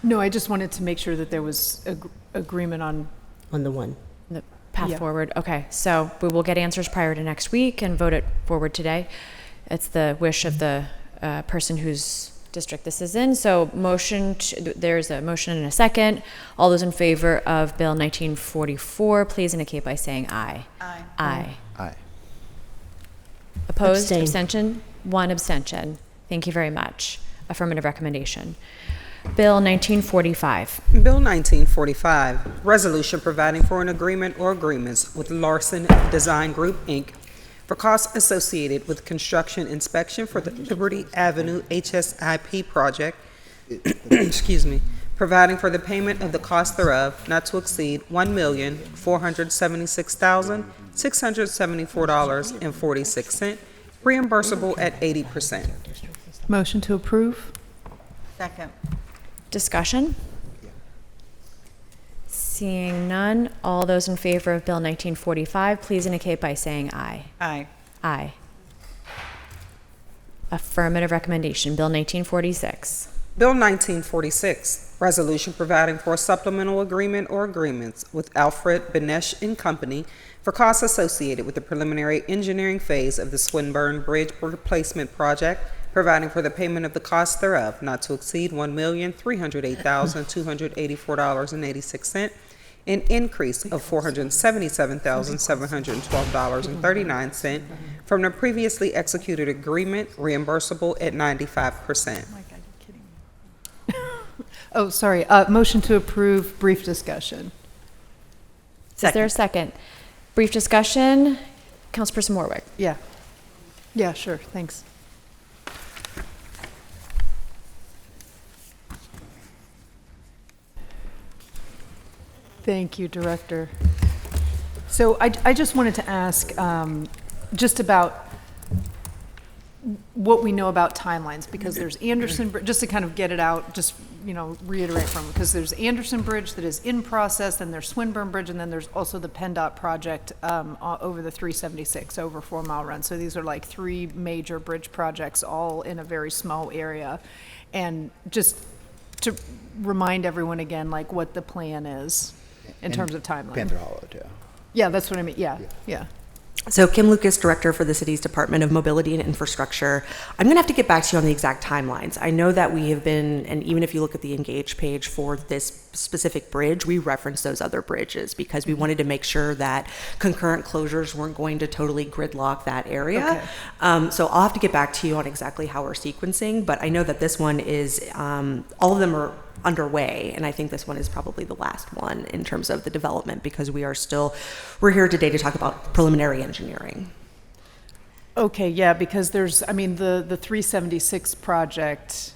Speaker 10: No, I just wanted to make sure that there was agreement on
Speaker 14: On the one.
Speaker 1: The path
Speaker 10: Yeah.
Speaker 1: forward. Okay, so we will get answers prior to next week and vote it forward today. It's the wish of the person whose district this is in. So there's a motion and a second. All those in favor of Bill 1944, please indicate by saying aye.
Speaker 11: Aye.
Speaker 1: Aye.
Speaker 13: Aye.
Speaker 1: Opposed?
Speaker 14: Abstain.
Speaker 1: Abstention? One abstention. Thank you very much. Affirmative recommendation. Bill 1945.
Speaker 2: Bill 1945, resolution providing for an agreement or agreements with Larson Design Group, Inc. for costs associated with construction inspection for the Liberty Avenue HSIP project, excuse me, providing for the payment of the cost thereof not to exceed $1,476,674.46, reimbursable at 80%.
Speaker 10: motion to approve.
Speaker 11: Second.
Speaker 1: Discussion? Seeing none, all those in favor of Bill 1945, please indicate by saying aye.
Speaker 11: Aye.
Speaker 1: Aye. Affirmative recommendation. Bill 1946.
Speaker 2: Bill 1946, resolution providing for a supplemental agreement or agreements with Alfred Benesch and Company for costs associated with the preliminary engineering phase of the Swinburne Bridge replacement project, providing for the payment of the cost thereof not to exceed $1,308,284.86, an increase of $477,712.39 from the previously executed agreement, reimbursable at 95%.
Speaker 10: Oh, sorry, motion to approve, brief discussion.
Speaker 1: Is there a second? Brief discussion. Councilperson Warwick.
Speaker 10: Yeah. Yeah, sure, thanks. Thank you, Director. So I just wanted to ask just about what we know about timelines, because there's Anderson, just to kind of get it out, just, reiterate from, because there's Anderson Bridge that is in process, and there's Swinburne Bridge, and then there's also the PennDOT project over the 376, over 4 Mile Run. So these are like 3 major bridge projects, all in a very small area. And just to remind everyone again, like what the plan is in terms of timeline.
Speaker 13: Panther Hollow, too.
Speaker 10: Yeah, that's what I mean. Yeah.
Speaker 17: So Kim Lucas, Director for the city's Department of Mobility and Infrastructure. I'm going to have to get back to you on the exact timelines. I know that we have been, and even if you look at the Engage page for this specific bridge, we reference those other bridges because we wanted to make sure that concurrent closures weren't going to totally gridlock that area.
Speaker 10: Okay.
Speaker 17: So I'll have to get back to you on exactly how we're sequencing, but I know that this one is, all of them are underway, and I think this one is probably the last one in terms of the development because we're here today to talk about preliminary engineering.
Speaker 10: Okay, yeah, because there's, the 376 project,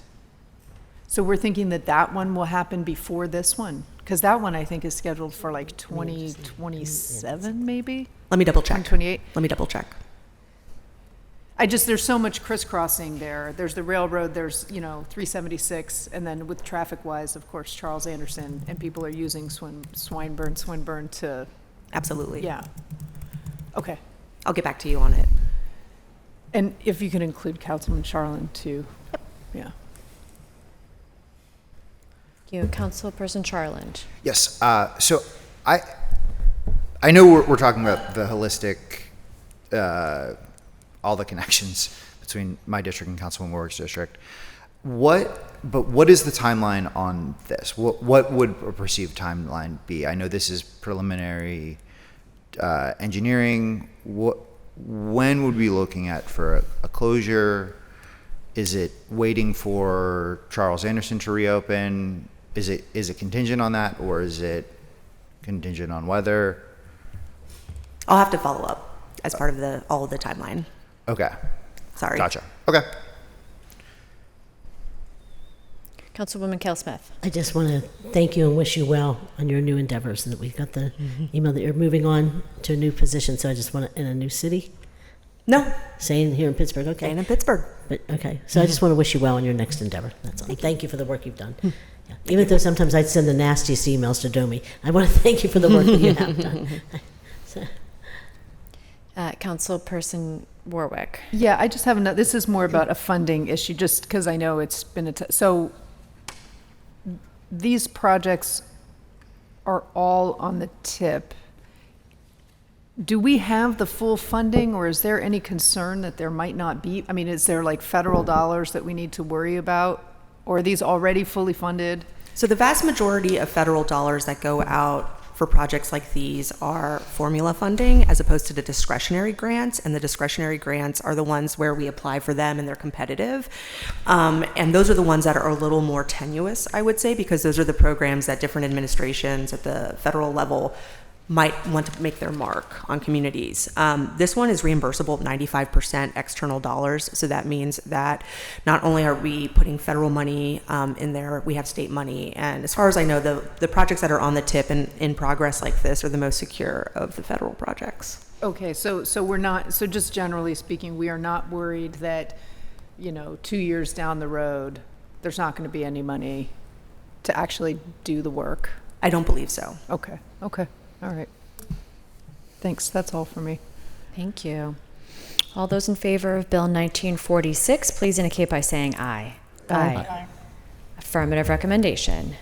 Speaker 10: so we're thinking that one will happen before this one? Because that one I think is scheduled for like 2027 maybe?
Speaker 17: Let me double check.
Speaker 10: 2028?
Speaker 17: Let me double check.
Speaker 10: There's so much crisscrossing there. There's the railroad, there's, 376, and then with traffic-wise, of course, Charles Anderson, and people are using Swinburne to...
Speaker 17: Absolutely.
Speaker 10: Yeah. Okay.
Speaker 17: I'll get back to you on it.
Speaker 10: And if you could include Councilman Charlin, too. Yep. Yeah.
Speaker 1: Thank you. Councilperson Charland.
Speaker 13: Yes. So I know we're talking about the holistic, all the connections between my district and Councilman Warwick's district. What is the timeline on this? What would a perceived timeline be? I know this is preliminary engineering. When would we be looking at for a closure? Is it waiting for Charles Anderson to reopen? Is it contingent on that, or is it contingent on weather?
Speaker 17: I'll have to follow up as part of all of the timeline.
Speaker 13: Okay.
Speaker 17: Sorry.
Speaker 13: Gotcha. Okay.
Speaker 1: Councilwoman Kell Smith.
Speaker 14: I just want to thank you and wish you well on your new endeavors. And that we got the email that you're moving on to a new position. So I just want to, in a new city?
Speaker 17: No.
Speaker 14: Staying here in Pittsburgh, okay.
Speaker 17: Staying in Pittsburgh.
Speaker 14: But okay. So I just want to wish you well on your next endeavor. That's all. Thank you for the work you've done. Even though sometimes I'd send the nastiest emails to Domi. I want to thank you for the work that you have done.
Speaker 1: Councilperson Warwick.
Speaker 10: Yeah, I just have another, this is more about a funding issue, just because I know it's been so these projects are all on the tip. Do we have the full funding, or is there any concern that there might not be? I mean, is there like federal dollars that we need to worry about? Or are these already fully funded?
Speaker 17: So the vast majority of federal dollars that go out for projects like these are formula funding as opposed to the discretionary grants, and the discretionary grants are the ones where we apply for them and they're competitive. And those are the ones that are a little more tenuous, I would say, because those are the programs that different administrations at the federal level might want to make their mark on communities. This one is reimbursable 95% external dollars. So that means that not only are we putting federal money in there, we have state money. And as far as I know, the projects that are on the tip and in progress like this are the most secure of the federal projects.
Speaker 10: Okay, so we're not, so just generally speaking, we are not worried that, 2 years down the road, there's not going to be any money to actually do the work?
Speaker 17: I don't believe so.
Speaker 10: Okay. All right. Thanks. That's all for me.
Speaker 1: Thank you. All those in favor of Bill 1946, please indicate by saying aye. Aye. Affirmative recommendation.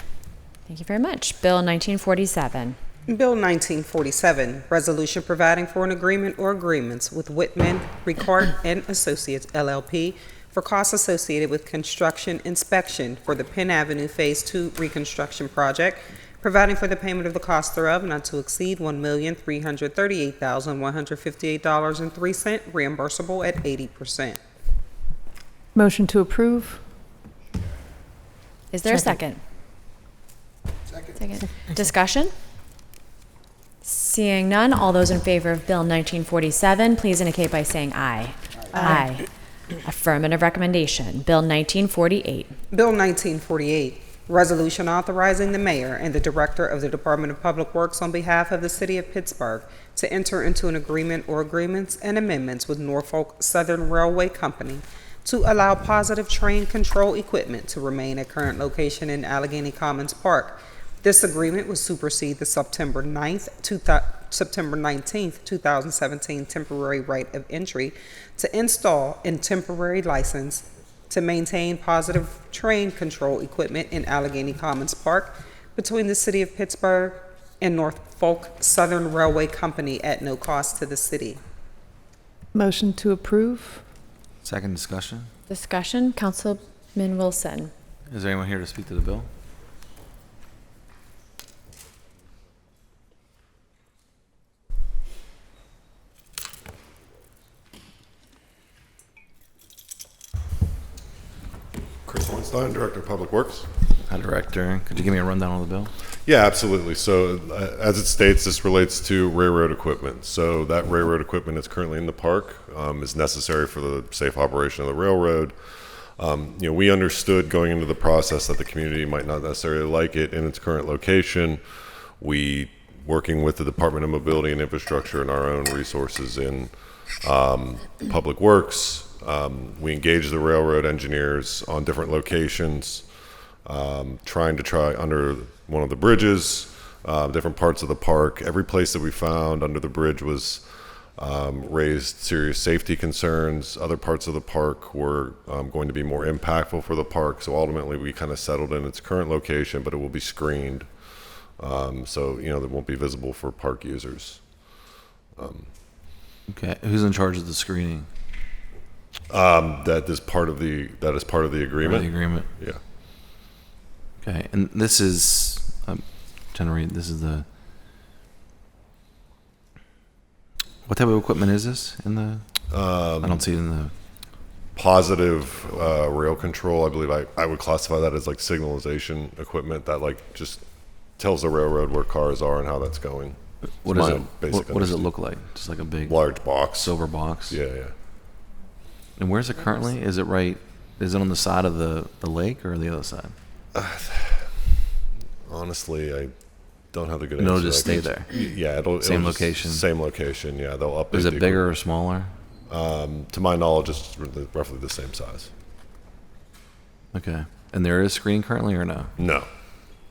Speaker 1: Thank you very much. Bill 1947.
Speaker 2: Bill 1947, resolution providing for an agreement or agreements with Whitman, Ricard and Associates, LLP, for costs associated with construction inspection for the Penn Avenue Phase 2 reconstruction project, providing for the payment of the cost thereof not to exceed $1,338,158.03, reimbursable at 80%.
Speaker 10: Motion to approve.
Speaker 1: Is there a second? Second. Discussion? Seeing none, all those in favor of Bill 1947, please indicate by saying aye. Aye. Affirmative recommendation. Bill 1948.
Speaker 2: Bill 1948. Resolution authorizing the mayor and the director of the Department of Public Works on behalf of the city of Pittsburgh to enter into an agreement or agreements and amendments with Norfolk Southern Railway Company to allow positive train control equipment to remain at current location in Allegheny Commons Park. This agreement will supersede the September 19th, 2017 temporary right of entry to install and temporary license to maintain positive train control equipment in Allegheny Commons Park between the city of Pittsburgh and Norfolk Southern Railway Company at no cost to the city.
Speaker 10: Motion to approve.
Speaker 7: Second discussion.
Speaker 1: Discussion. Councilman Wilson.
Speaker 7: Is there anyone here to speak to the bill?
Speaker 18: Chris Weinstein, Director of Public Works.
Speaker 7: Hi, Director. Could you give me a rundown on the bill?
Speaker 18: Yeah, absolutely. So as it states, this relates to railroad equipment. So that railroad equipment is currently in the park, is necessary for the safe operation of the railroad. We understood going into the process that the community might not necessarily like it in its current location. We, working with the Department of Mobility and Infrastructure and our own resources in Public Works, we engaged the railroad engineers on different locations, trying to under one of the bridges, different parts of the park. Every place that we found under the bridge was raised serious safety concerns. Other parts of the park were going to be more impactful for the park. So ultimately we kind of settled in its current location, but it will be screened. So, that won't be visible for park users.
Speaker 7: Okay. Who's in charge of the screening?
Speaker 18: That is part of the agreement.
Speaker 7: Part of the agreement.
Speaker 18: Yeah.
Speaker 7: Okay. And this is, I'm trying to read, this is what type of equipment is this in the, I don't see it in the.
Speaker 18: Positive rail control. I believe I would classify that as like signalization equipment that just tells the railroad where cars are and how that's going.
Speaker 7: What does it look like? Just like a big
Speaker 18: large box,
Speaker 7: silver box.
Speaker 18: Yeah.
Speaker 7: And where's it currently? Is it on the side of the lake or the other side?
Speaker 18: Honestly, I don't have the good answer.
Speaker 7: It'll just stay there.
Speaker 18: Yeah,
Speaker 7: same location.
Speaker 18: Same location. Yeah, they'll update.
Speaker 7: Is it bigger or smaller?
Speaker 18: To my knowledge, it's roughly the same size.
Speaker 7: Okay. And there is screening currently or no?
Speaker 18: No.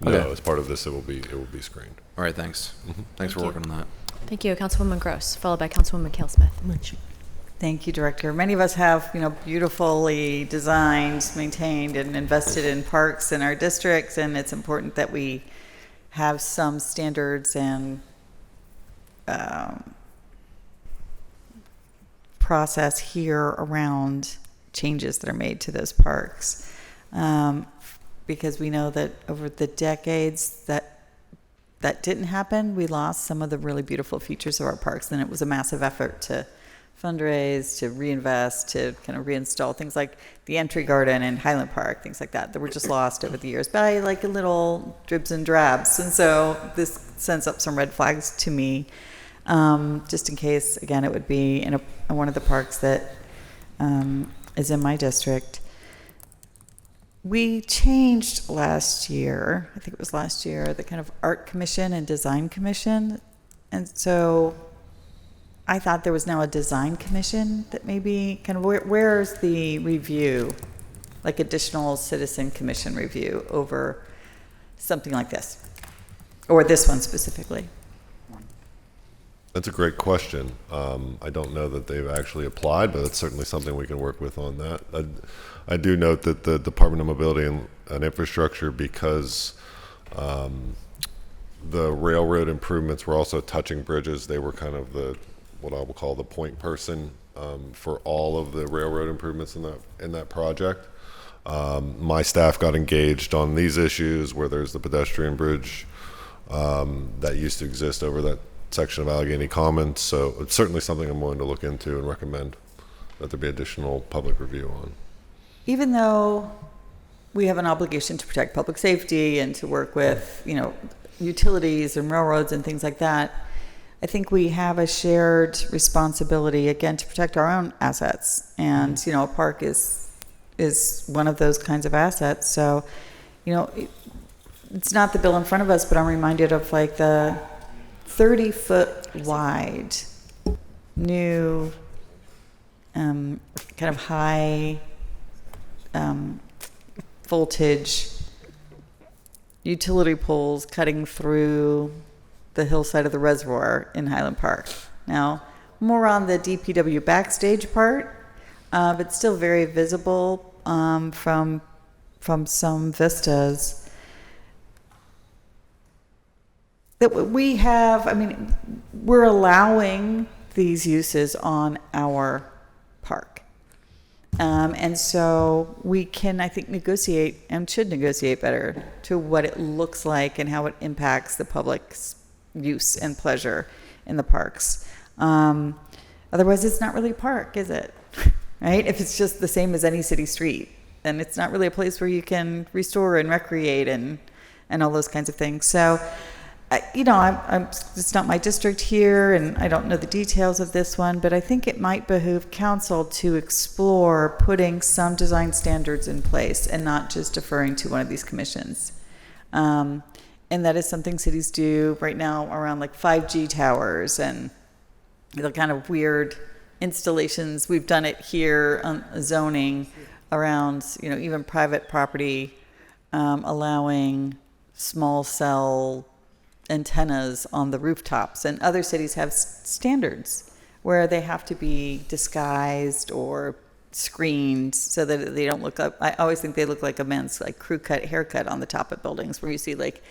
Speaker 18: No,
Speaker 7: Okay.
Speaker 18: as part of this, it will be screened.
Speaker 7: All right, thanks. Thanks for working on that.
Speaker 1: Thank you, Councilwoman Gross, followed by Councilwoman Kale-Smith.
Speaker 11: Thank you, Director. Many of us have, beautifully designed, maintained, and invested in parks in our districts, and it's important that we have some standards and process here around changes that are made to those parks. Because we know that over the decades that didn't happen, we lost some of the really beautiful features of our parks, and it was a massive effort to fundraise, to reinvest, to kind of reinstall things like the entry garden in Highland Park, things like that were just lost over the years by like a little dribs and drabs. And so this sends up some red flags to me, just in case, again, it would be in one of the parks that is in my district. We changed last year, I think it was last year, the kind of art commission and design commission. And so I thought there was now a design commission that maybe kind of, where's the review, like additional citizen commission review over something like this, or this one specifically?
Speaker 18: That's a great question. I don't know that they've actually applied, but it's certainly something we can work with on that. I do note that the Department of Mobility and Infrastructure, because the railroad improvements were also touching bridges, they were kind of what I will call the point person for all of the railroad improvements in that project. My staff got engaged on these issues where there's the pedestrian bridge that used to exist over that section of Allegheny Commons. So it's certainly something I'm willing to look into and recommend that there be additional public review on.
Speaker 11: Even though we have an obligation to protect public safety and to work with, utilities and railroads and things like that, I think we have a shared responsibility, again, to protect our own assets. And, a park is one of those kinds of assets. So, it's not the bill in front of us, but I'm reminded of like the 30-foot wide new kind of high voltage utility poles cutting through the hillside of the reservoir in Highland Park. Now, more on the DPW backstage part, but still very visible from some vistas. That we have, we're allowing these uses on our park. And so we can, I think, negotiate and should negotiate better to what it looks like and how it impacts the public's use and pleasure in the parks. Otherwise, it's not really a park, is it? Right? If it's just the same as any city street, then it's not really a place where you can restore and recreate and all those kinds of things. So, it's not my district here, and I don't know the details of this one, but I think it might behoove council to explore putting some design standards in place and not just deferring to one of these commissions. And that is something cities do right now around like 5G towers and the kind of weird installations. We've done it here on zoning around, even private property, allowing small cell antennas on the rooftops, and other cities have standards where they have to be disguised or screened so that they don't look up. I always think they look like a man's like crew cut haircut on the top of buildings, where you see like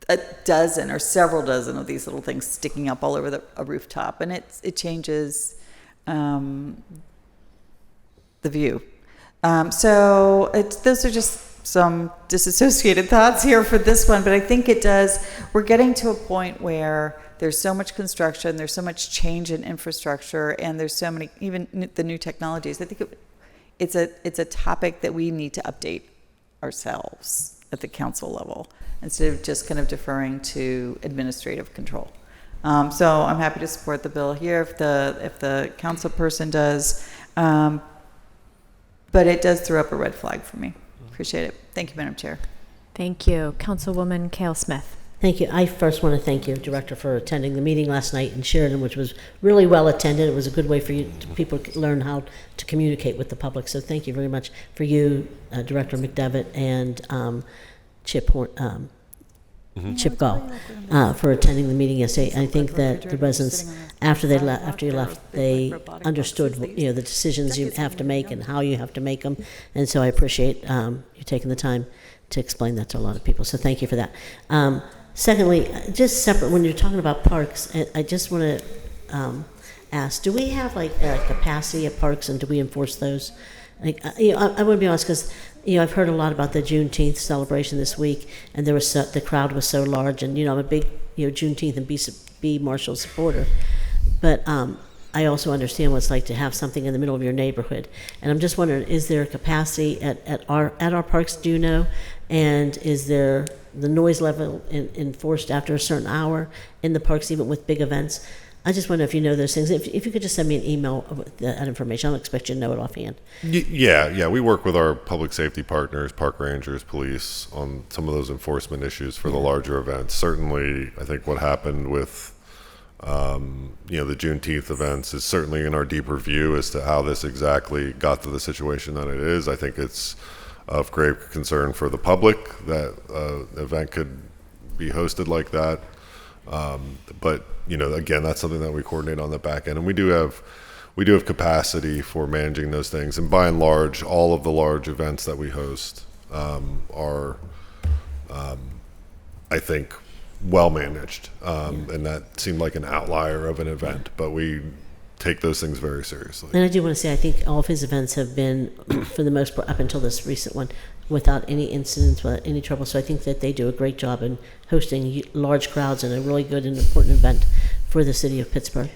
Speaker 11: a dozen or several dozen of these little things sticking up all over a rooftop, and it changes the view. So those are just some disassociated thoughts here for this one, but I think it does. We're getting to a point where there's so much construction, there's so much change in infrastructure, and there's so many, even the new technologies. I think it's a topic that we need to update ourselves at the council level instead of just kind of deferring to administrative control. So I'm happy to support the bill here if the council person does, but it does throw up a red flag for me. Appreciate it. Thank you, Madam Chair.
Speaker 1: Thank you. Councilwoman Kale-Smith.
Speaker 14: Thank you. I first want to thank you, Director, for attending the meeting last night in Sheridan, which was really well attended. It was a good way for people to learn how to communicate with the public. So thank you very much for you, Director McDevitt, and Chip Gall, for attending the meeting yesterday. I think that the residents, after you left, they understood, the decisions you have to make and how you have to make them. And so I appreciate you taking the time to explain that to a lot of people. So thank you for that. Secondly, just separate, when you're talking about parks, I just want to ask, do we have like a capacity at parks, and do we enforce those? I want to be honest, because I've heard a lot about the Juneteenth celebration this week, and the crowd was so large, and I'm a big Juneteenth and B Marshall supporter, but I also understand what it's like to have something in the middle of your neighborhood, and I'm just wondering, is there a capacity at our parks? Do you know? And is there the noise level enforced after a certain hour in the parks, even with big events? I just wonder if you know those things. If you could just send me an email with that information. I don't expect you to know it offhand.
Speaker 18: Yeah. We work with our public safety partners, park rangers, police, on some of those enforcement issues for the larger events. Certainly, I think what happened with the Juneteenth events is certainly in our deep review as to how this exactly got to the situation that it is. I think it's of grave concern for the public that an event could be hosted like that. But again, that's something that we coordinate on the back end, and we do have capacity for managing those things. And by and large, all of the large events that we host are, I think, well managed. And that seemed like an outlier of an event, but we take those things very seriously.
Speaker 14: And I do want to say, I think all of his events have been, for the most part, up until this recent one, without any incidents, without any trouble. So I think that they do a great job in hosting large crowds and a really good and important event for the city of Pittsburgh.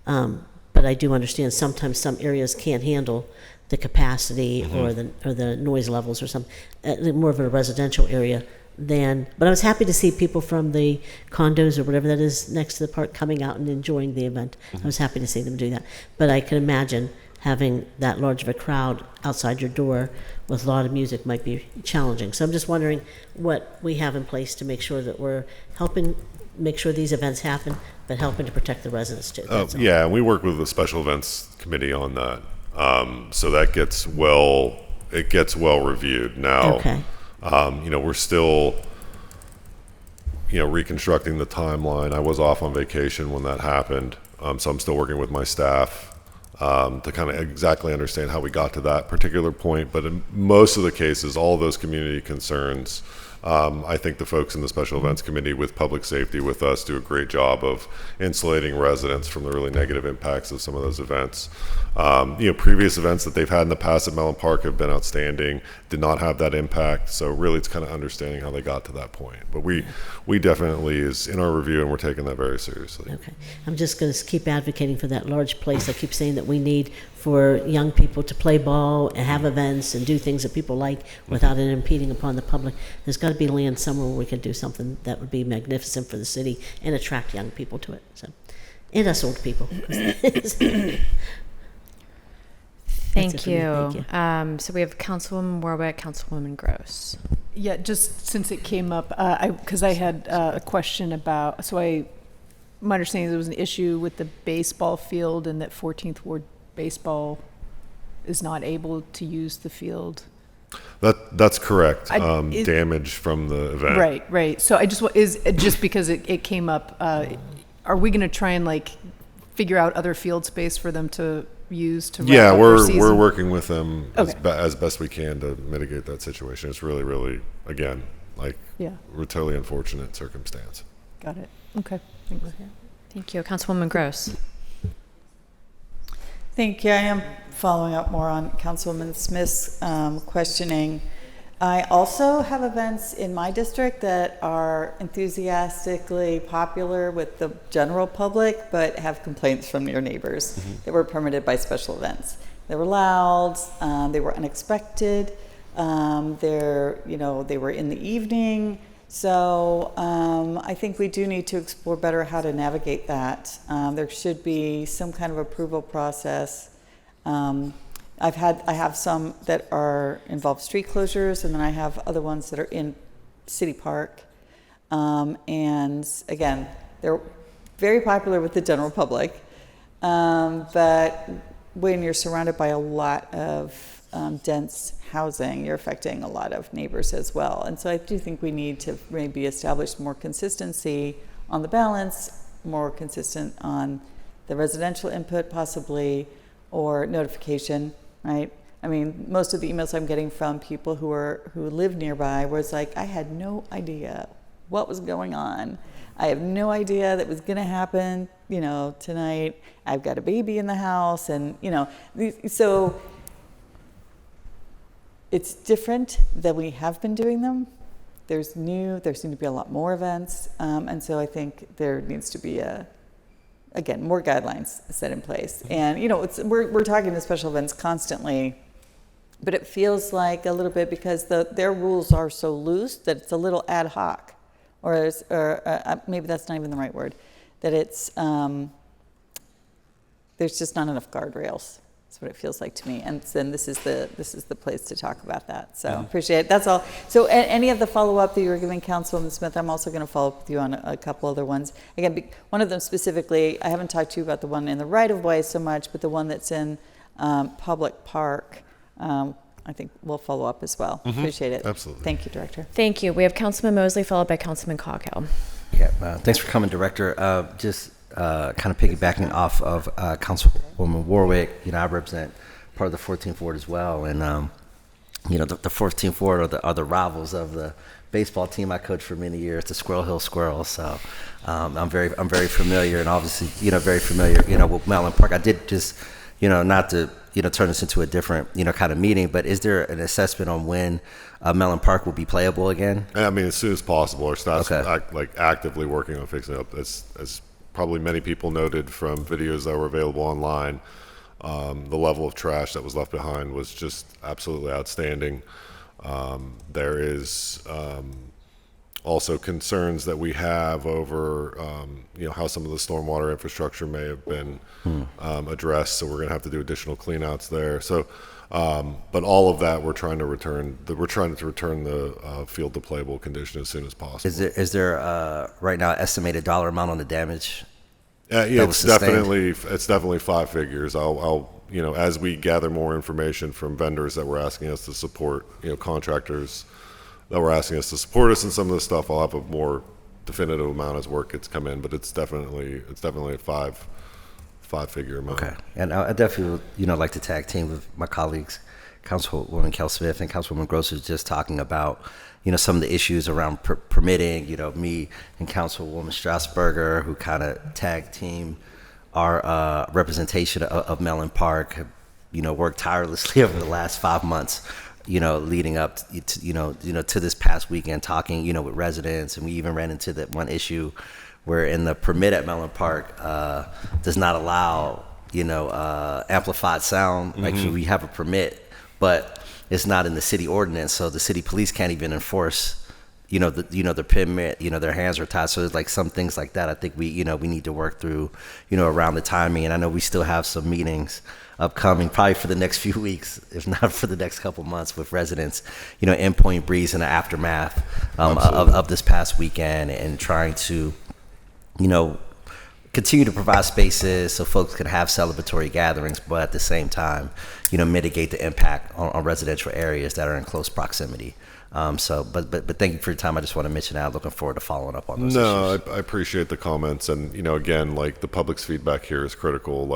Speaker 14: But I do understand sometimes some areas can't handle the capacity or the noise levels or something, more of a residential area but I was happy to see people from the condos or whatever that is next to the park coming out and enjoying the event. I was happy to see them do that. But I can imagine having that large of a crowd outside your door with a lot of music might be challenging. So I'm just wondering what we have in place to make sure that we're helping make sure these events happen, but helping to protect the residents too.
Speaker 18: Yeah, and we work with the special events committee on that. So that gets well reviewed now.
Speaker 14: Okay.
Speaker 18: We're still, reconstructing the timeline. I was off on vacation when that happened, so I'm still working with my staff to kind of exactly understand how we got to that particular point. But in most of the cases, all of those community concerns, I think the folks in the Special Events Committee with Public Safety with us do a great job of insulating residents from the really negative impacts of some of those events. Previous events that they've had in the past at Mellon Park have been outstanding, did not have that impact. So really it's kind of understanding how they got to that point. But we definitely is in our review, and we're taking that very seriously.
Speaker 14: Okay. I'm just going to keep advocating for that large place. I keep saying that we need for young people to play ball and have events and do things that people like without it impeding upon the public. There's got to be land somewhere where we can do something that would be magnificent for the city and attract young people to it. So, and us old people.
Speaker 1: Thank you. So we have Councilwoman Warwick, Councilwoman Gross.
Speaker 10: Yeah, just since it came up, because I had a question about, my understanding is there was an issue with the baseball field and that 14th Ward baseball is not able to use the field.
Speaker 18: That's correct. Damage from the event.
Speaker 10: Right. So I just because it came up, are we going to try and figure out other field space for them to use to wrap up their season?
Speaker 18: We're working with them
Speaker 10: Okay.
Speaker 18: as best we can to mitigate that situation. It's really, really, again, we're totally unfortunate circumstance.
Speaker 10: Got it. Okay. Thanks.
Speaker 1: Thank you. Councilwoman Gross.
Speaker 11: Thank you. I am following up more on Councilwoman Smith's questioning. I also have events in my district that are enthusiastically popular with the general public, but have complaints from your neighbors that were permitted by special events. They were loud, they were unexpected, they were in the evening. So I think we do need to explore better how to navigate that. There should be some kind of approval process. I have some that involve street closures, and then I have other ones that are in City Park. And again, they're very popular with the general public. But when you're surrounded by a lot of dense housing, you're affecting a lot of neighbors as well. And so I do think we need to maybe establish more consistency on the balance, more consistent on the residential input possibly, or notification, right? I mean, most of the emails I'm getting from people who live nearby was like, I had no idea what was going on. I have no idea that was going to happen, tonight. I've got a baby in the house, and so it's different than we have been doing them. There seem to be a lot more events, and so I think there needs to be more guidelines set in place. And we're talking to special events constantly, but it feels like a little bit because their rules are so loose that it's a little ad hoc, or maybe that's not even the right word. That it's there's just not enough guardrails. That's what it feels like to me. And then this is the place to talk about that. So appreciate it. That's all. So any of the follow-up that you were giving Councilwoman Smith, I'm also going to follow up with you on a couple other ones. Again, one of them specifically, I haven't talked to you about the one in the right-of-way so much, but the one that's in Public Park, I think we'll follow up as well. Appreciate it.
Speaker 18: Absolutely.
Speaker 11: Thank you, Director.
Speaker 1: Thank you. We have Councilman Mosley followed by Councilman Coghill.
Speaker 12: Yeah, thanks for coming, Director. Just kind of piggybacking off of Councilwoman Warwick, I represent part of the 14th Ward as well, and the 14th Ward are the rivals of the baseball team I coached for many years, the Squirrel Hill Squirrels. So I'm very familiar, and obviously very familiar with Mellon Park. I did just not to turn this into a different kind of meeting, but is there an assessment on when Mellon Park will be playable again?
Speaker 18: I mean, as soon as possible. Our staff's actively working on fixing it up. As probably many people noted from videos that were available online, the level of trash that was left behind was just absolutely outstanding. There is also concerns that we have over how some of the stormwater infrastructure may have been addressed, so we're going to have to do additional cleanouts there. So but all of that we're trying to return the field to playable condition as soon as possible.
Speaker 12: Is there right now estimated dollar amount on the damage?
Speaker 18: It's definitely five figures. I'll as we gather more information from vendors that were asking us to support, contractors that were asking us to support us in some of this stuff, I'll have a more definitive amount as work gets come in. But it's definitely a five-figure amount. Okay,
Speaker 12: and I definitely like to tag team with my colleagues, Councilwoman Kel Smith and Councilwoman Gross was just talking about some of the issues around permitting. Me and Councilwoman Strasburger, who kind of tag team our representation of Mellon Park, have, worked tirelessly over the last 5 months. Leading up to this past weekend, talking with residents, and we even ran into that one issue where in the permit at Mellon Park does not allow amplified sound. Like we have a permit, but it's not in the city ordinance, so the city police can't even enforce the permit. Their hands are tied. So it's like some things like that. I think we need to work through around the timing, and I know we still have some meetings upcoming, probably for the next few weeks, if not for the next couple months, with residents, in Point Breeze in the aftermath of this past weekend, and trying to, continue to provide spaces so folks can have celebratory gatherings, but at the same time, mitigate the impact on residential areas that are in close proximity. But thank you for your time. I just want to mention that. Looking forward to following up on those issues.
Speaker 18: I appreciate the comments, and again, like the public's feedback here is critical.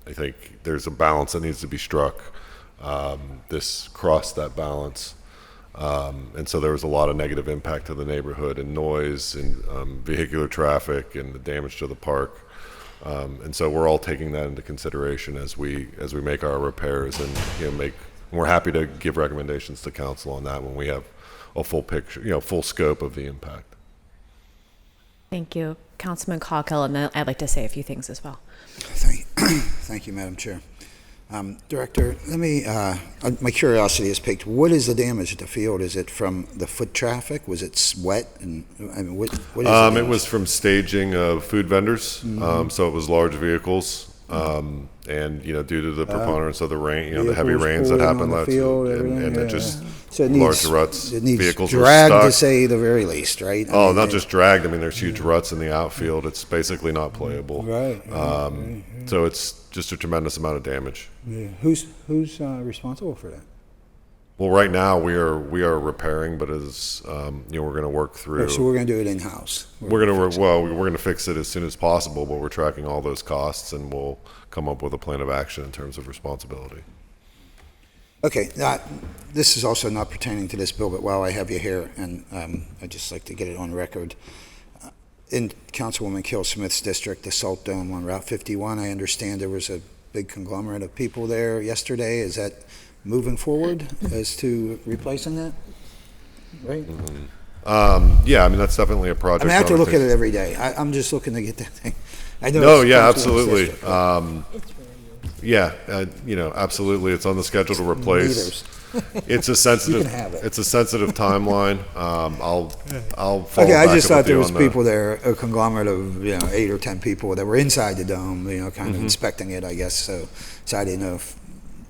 Speaker 18: I think there's a balance that needs to be struck. This crossed that balance, and so there was a lot of negative impact to the neighborhood, and noise, and vehicular traffic, and the damage to the park. And so we're all taking that into consideration as we make our repairs, and we're happy to give recommendations to council on that when we have a full picture, full scope of the impact.
Speaker 1: Thank you, Councilman Coghill, and then I'd like to say a few things as well.
Speaker 19: Thank you, Madam Chair. Director, let me, my curiosity is piqued. What is the damage at the field? Is it from the foot traffic? Was it wet? And I mean, what is
Speaker 18: it was from staging of food vendors. So it was large vehicles. And, due to the preponderance of the rain, the heavy
Speaker 19: Vehicles
Speaker 18: rains that
Speaker 19: pulling
Speaker 18: happened
Speaker 19: on the
Speaker 18: last
Speaker 19: field,
Speaker 18: and
Speaker 19: everything,
Speaker 18: it
Speaker 19: yeah.
Speaker 18: just
Speaker 19: So it
Speaker 18: large
Speaker 19: needs,
Speaker 18: ruts.
Speaker 19: it needs
Speaker 18: Vehicles
Speaker 19: dragged
Speaker 18: were
Speaker 19: to
Speaker 18: stuck.
Speaker 19: say the very least, right?
Speaker 18: Not just dragged. I mean, there's huge ruts in the outfield. It's basically not playable.
Speaker 19: Right.
Speaker 18: So it's just a tremendous amount of damage.
Speaker 19: Yeah. Who's responsible for that?
Speaker 18: Well, right now we are repairing, but as we're going to work through.
Speaker 19: So we're going to do it in house.
Speaker 18: We're going to fix it as soon as possible, but we're tracking all those costs, and we'll come up with a plan of action in terms of responsibility.
Speaker 19: Okay. This is also not pertaining to this bill, but while I have you here, and I'd just like to get it on record. In Councilwoman Kill Smith's district, the Salt Dome on Route 51, I understand there was a big conglomerate of people there yesterday. Is that moving forward as to replacing that? Right?
Speaker 18: Yeah, I mean, that's definitely a project.
Speaker 19: I mean, I have to look at it every day. I'm just looking to get that thing. I know.
Speaker 18: No,
Speaker 19: it's
Speaker 18: yeah,
Speaker 19: Councilwoman's
Speaker 18: absolutely.
Speaker 19: district, right?
Speaker 18: Yeah, absolutely. It's on the schedule to replace.
Speaker 19: Meters.
Speaker 18: It's a sensitive.
Speaker 19: You can have it.
Speaker 18: It's a sensitive timeline. I'll follow
Speaker 19: Okay, I
Speaker 18: back
Speaker 19: just
Speaker 18: up
Speaker 19: thought
Speaker 18: with
Speaker 19: there
Speaker 18: you
Speaker 19: was
Speaker 18: on
Speaker 19: people there, a conglomerate of 8 or 10 people that were inside the dome, kind of
Speaker 18: Mhm.
Speaker 19: inspecting it, I guess. So I didn't know if.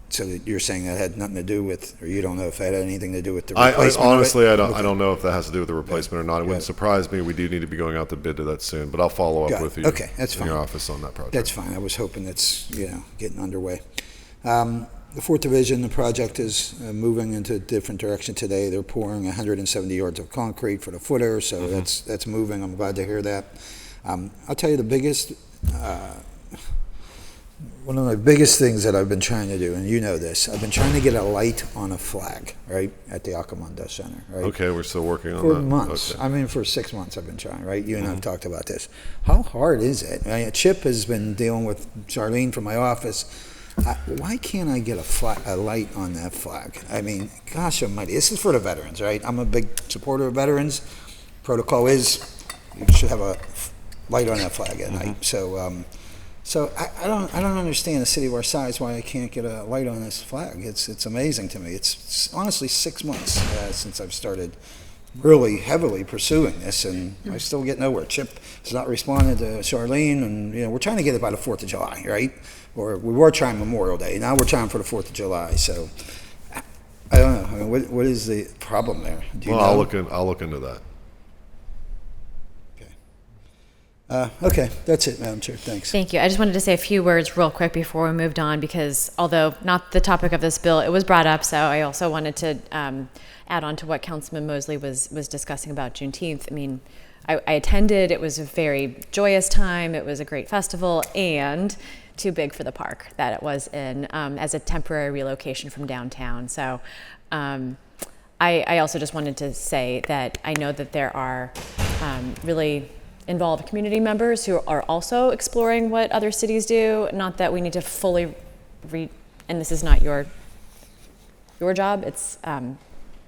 Speaker 19: So you're saying that had nothing to do with, or you don't know if that had anything to do with the replacement?
Speaker 18: Honestly,
Speaker 19: of it?
Speaker 18: I don't know if that has to do with the replacement or not. It wouldn't surprise me. We do need to be going out to bid to that soon, but I'll follow up
Speaker 19: Got it.
Speaker 18: with you.
Speaker 19: Okay, that's
Speaker 18: in
Speaker 19: fine.
Speaker 18: your office on that project.
Speaker 19: That's fine. I was hoping that's, getting underway. The 4th Division, the project is moving into a different direction today. They're pouring 170 yards of concrete for the footer, so that's moving. I'm glad to hear that. I'll tell you the biggest, one of the biggest things that I've been trying to do, and you know this, I've been trying to get a light on a flag, right, at the Acamanda Center, right?
Speaker 18: Okay, we're still working on
Speaker 19: For
Speaker 18: that.
Speaker 19: months.
Speaker 18: Okay.
Speaker 19: I mean, for 6 months I've been trying, right? You and I have talked about this. How hard is it? I mean, Chip has been dealing with Charlene from my office. Why can't I get a light on that flag? I mean, gosh almighty. This is for the veterans, right? I'm a big supporter of veterans. Protocol is you should have a light on that flag at night. So I don't understand a city of our size why I can't get a light on this flag. It's amazing to me. It's honestly 6 months since I've started really heavily pursuing this, and I still get nowhere. Chip has not responded to Charlene, and we're trying to get it by the 4th of July, right? Or we were trying Memorial Day. Now we're trying for the 4th of July. So I don't know. I mean, what is the problem there? Do you know?
Speaker 18: I'll look into that.
Speaker 19: Okay, that's it, Madam Chair. Thanks.
Speaker 1: Thank you. I just wanted to say a few words real quick before we moved on, because although not the topic of this bill, it was brought up, so I also wanted to add on to what Councilman Mosley was discussing about Juneteenth. I mean, I attended. It was a very joyous time. It was a great festival, and too big for the park that it was in as a temporary relocation from downtown. So I also just wanted to say that I know that there are really involved community members who are also exploring what other cities do. Not that we need to fully and this is not your job. It's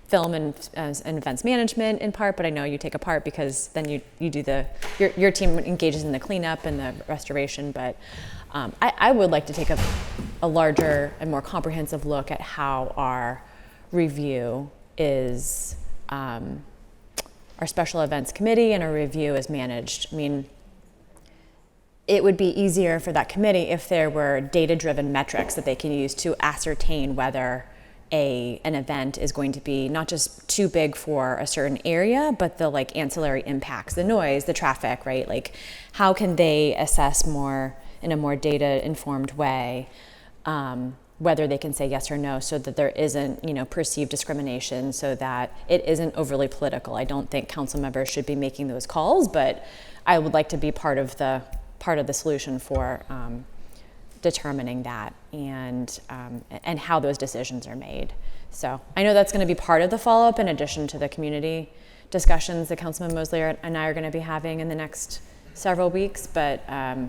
Speaker 1: film and events management in part, but I know you take a part because then you do your team engages in the cleanup and the restoration. But I would like to take a larger and more comprehensive look at how our review is, our special events committee and our review is managed. I mean, it would be easier for that committee if there were data-driven metrics that they can use to ascertain whether an event is going to be not just too big for a certain area, but the ancillary impacts, the noise, the traffic, right? Like, how can they assess in a more data-informed way whether they can say yes or no, so that there isn't, perceived discrimination, so that it isn't overly political. I don't think council members should be making those calls, but I would like to be part of the solution for determining that and how those decisions are made. So I know that's going to be part of the follow-up in addition to the community discussions that Councilman Mosley and I are going to be having in the next several weeks. But I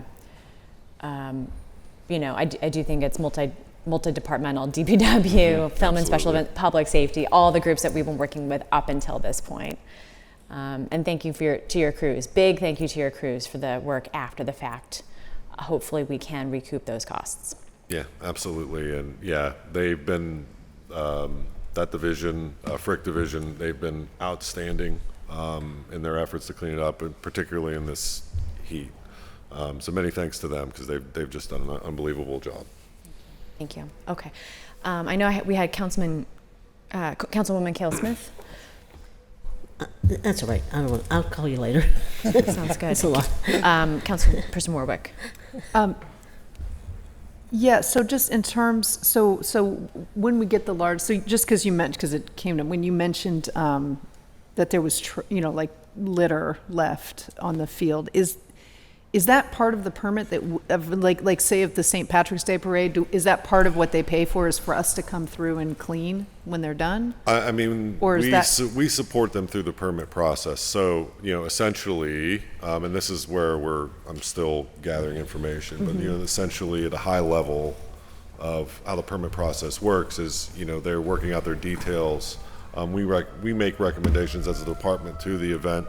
Speaker 1: do think it's multi-departmental, DPW, film and special event, public safety, all the groups that we've been working with up until this point. And thank you to your crews. Big thank you to your crews for the work after the fact. Hopefully we can recoup those costs.
Speaker 18: Yeah, absolutely. And yeah, they've been, that division, Frick division, they've been outstanding in their efforts to clean it up, and particularly in this heat. So many thanks to them because they've just done an unbelievable job.
Speaker 1: Thank you. Okay. I know we had Councilwoman Cale Smith.
Speaker 14: That's all right. I'll call you later.
Speaker 1: Sounds good.
Speaker 14: It's a lot.
Speaker 1: Councilperson Warwick.
Speaker 10: Yeah, so just in terms, so when we get the large, so just because you mentioned, because it came to, when you mentioned that there was, like litter left on the field, is that part of the permit that, like say if the St. Patrick's Day Parade, is that part of what they pay for, is for us to come through and clean when they're done?
Speaker 18: I mean,
Speaker 10: or is
Speaker 18: we support them through the permit process. So, essentially, and this is where I'm still gathering information, but, essentially at a high level of how the permit process works is, they're working out their details. We make recommendations as a department to the event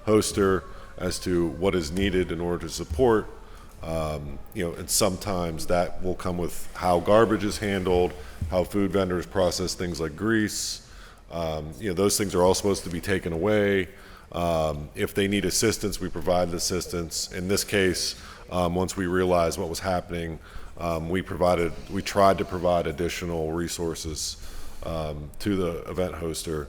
Speaker 18: hoster as to what is needed in order to support, and sometimes that will come with how garbage is handled, how food vendors process things like grease. Those things are all supposed to be taken away. If they need assistance, we provide the assistance. In this case, once we realized what was happening, we tried to provide additional resources to the event hoster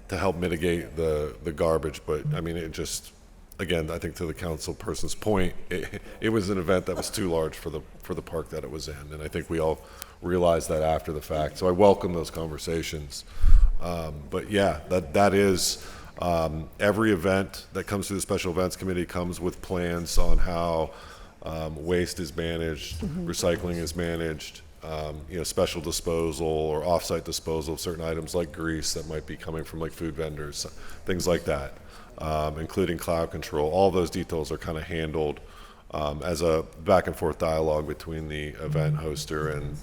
Speaker 18: to help mitigate the garbage. But I mean, it just, again, I think to the council person's point, it was an event that was too large for the park that it was in, and I think we all realized that after the fact. So I welcome those conversations. But yeah, that is every event that comes through the Special Events Committee comes with plans on how waste is managed, recycling is managed. Special disposal or off-site disposal of certain items like grease that might be coming from like food vendors, things like that, including cloud control. All those details are kind of handled as a back and forth dialogue between the event hoster and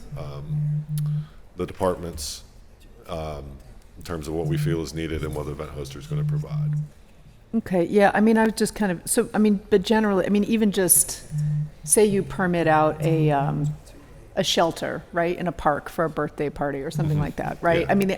Speaker 18: the departments in terms of what we feel is needed and what the event hoster is going to provide.
Speaker 10: Okay, yeah, I mean, I was just kind of, but generally, I mean, even just say you permit out a shelter, right, in a park for a birthday party or something like that, right?
Speaker 18: Yeah.
Speaker 10: I mean,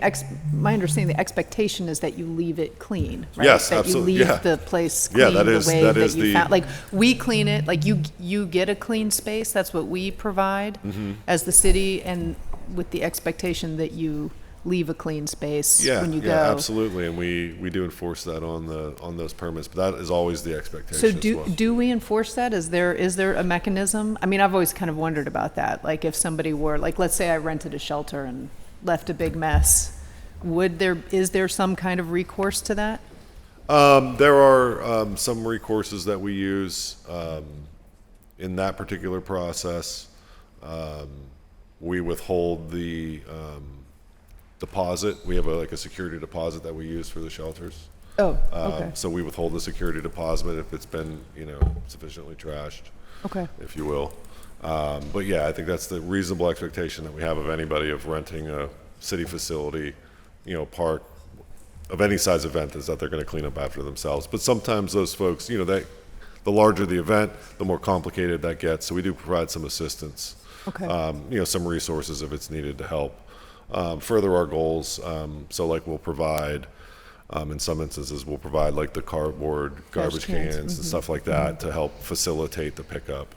Speaker 10: my understanding, the expectation is that you leave it clean, right?
Speaker 18: Yes,
Speaker 10: that
Speaker 18: absolutely.
Speaker 10: you leave the place clean
Speaker 18: Yeah, that
Speaker 10: you found. Like, we clean it, like you get a clean space, that's what we provide as the city, and with the expectation that you leave a clean space when you go.
Speaker 18: Yeah, absolutely, and we do enforce that on those permits, but that is always the expectation.
Speaker 10: So do we enforce that? Is there a mechanism? I mean, I've always kind of wondered about that. Like if somebody were, like, let's say I rented a shelter and left a big mess, is there some kind of recourse to that?
Speaker 18: There are some recourses that we use in that particular process. We withhold the deposit. We have a security deposit that we use for the shelters.
Speaker 10: Oh, okay.
Speaker 18: So we withhold the security deposit if it's been, sufficiently trashed,
Speaker 10: okay,
Speaker 18: if you will. But yeah, I think that's the reasonable expectation that we have of anybody of renting a city facility, park of any size event, is that they're going to clean up after themselves. But sometimes those folks, the larger the event, the more complicated that gets. So we do provide some assistance,
Speaker 10: okay,
Speaker 18: some resources if it's needed to help further our goals. So like we'll provide, in some instances, we'll provide like the cardboard garbage cans and stuff like that to help facilitate the pickup.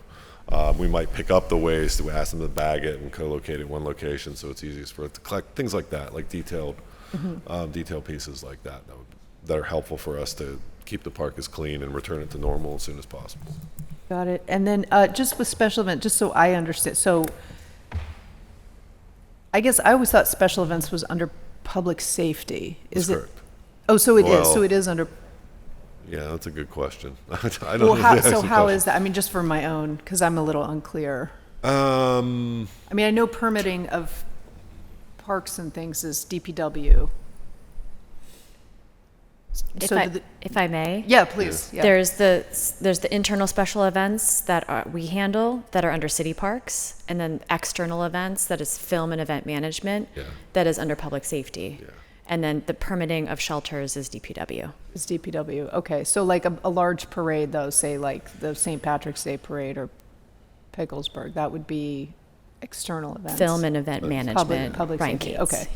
Speaker 18: We might pick up the waste. We ask them to bag it and co-locate it in one location so it's easiest for it to collect, things like that, like detailed pieces like that that are helpful for us to keep the park as clean and return it to normal as soon as possible.
Speaker 10: Got it. And then just with special event, just so I understand, so I guess I always thought special events was under public safety. Is it?
Speaker 18: Correct.
Speaker 10: Oh, so it is. So it is under.
Speaker 18: Yeah, that's a good question. I don't
Speaker 10: Well,
Speaker 18: know
Speaker 10: how,
Speaker 18: the
Speaker 10: so
Speaker 18: actual
Speaker 10: how
Speaker 18: question.
Speaker 10: is that? I mean, just for my own, because I'm a little unclear. I mean, I know permitting of parks and things is DPW.
Speaker 1: If I may,
Speaker 10: yeah, please. Yeah.
Speaker 1: There's the internal special events that we handle that are under city parks, and then external events that is film and event management that is under public safety.
Speaker 18: Yeah.
Speaker 1: And then the permitting of shelters is DPW.
Speaker 10: It's DPW. Okay, so like a large parade, though, say like the St. Patrick's Day Parade or Picklesburg, that would be external events.
Speaker 1: Film and event management.
Speaker 10: Public
Speaker 1: Brian
Speaker 10: safety.
Speaker 1: Cates.
Speaker 10: Okay.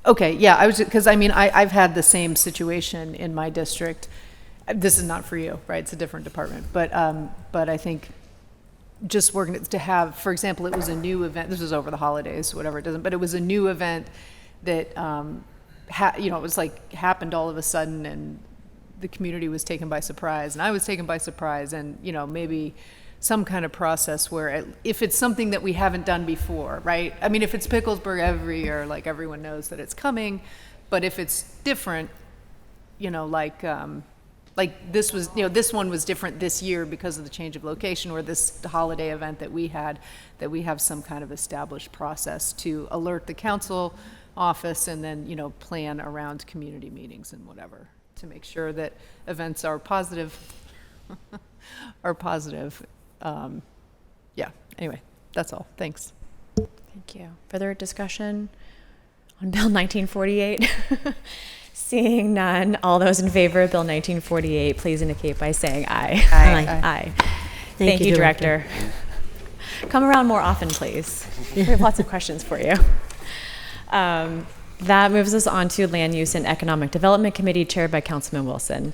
Speaker 10: Okay, yeah, I was, because I mean, I've had the same situation in my district. this is not for you, right? It's a different department. But I think just working to have, for example, it was a new event. This was over the holidays, whatever it doesn't, but it was a new event that, it was like happened all of a sudden, and the community was taken by surprise, and I was taken by surprise, and, maybe some kind of process where if it's something that we haven't done before, right? I mean, if it's Picklesburg every year, like everyone knows that it's coming, but if it's different, like this was, this one was different this year because of the change of location, or this holiday event that we had, that we have some kind of established process to alert the council office and then, plan around community meetings and whatever to make sure that events are positive, anyway, that's all. Thanks.
Speaker 1: Thank you. Further discussion on Bill 1948? Seeing none, all those in favor of Bill 1948, please indicate by saying aye.
Speaker 14: Aye.
Speaker 1: Thank you, Director. Come around more often, please. We have lots of questions for you. That moves us on to Land Use and Economic Development Committee, chaired by Councilman Wilson.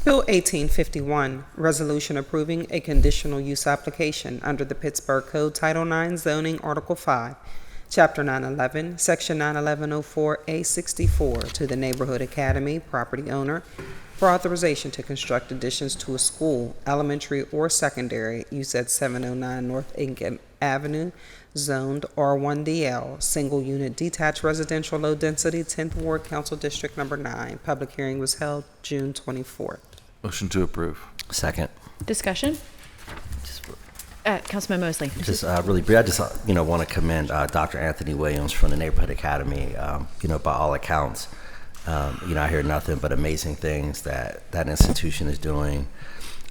Speaker 2: Bill 1851, resolution approving a conditional use application under the Pittsburgh Code Title IX Zoning Article 5, Chapter 911, Section 91104A64 to the Neighborhood Academy property owner for authorization to construct additions to a school, elementary or secondary, use at 709 North Aiken Avenue, zoned R1DL, single unit detached residential low density, 10th Ward, Council District Number 9. Public hearing was held June 24th.
Speaker 7: Motion to approve.
Speaker 12: Second.
Speaker 1: Discussion? Councilman Mosley.
Speaker 12: Just really brief. I just want to commend Dr. Anthony Williams from the Neighborhood Academy. By all accounts, I hear nothing but amazing things that institution is doing.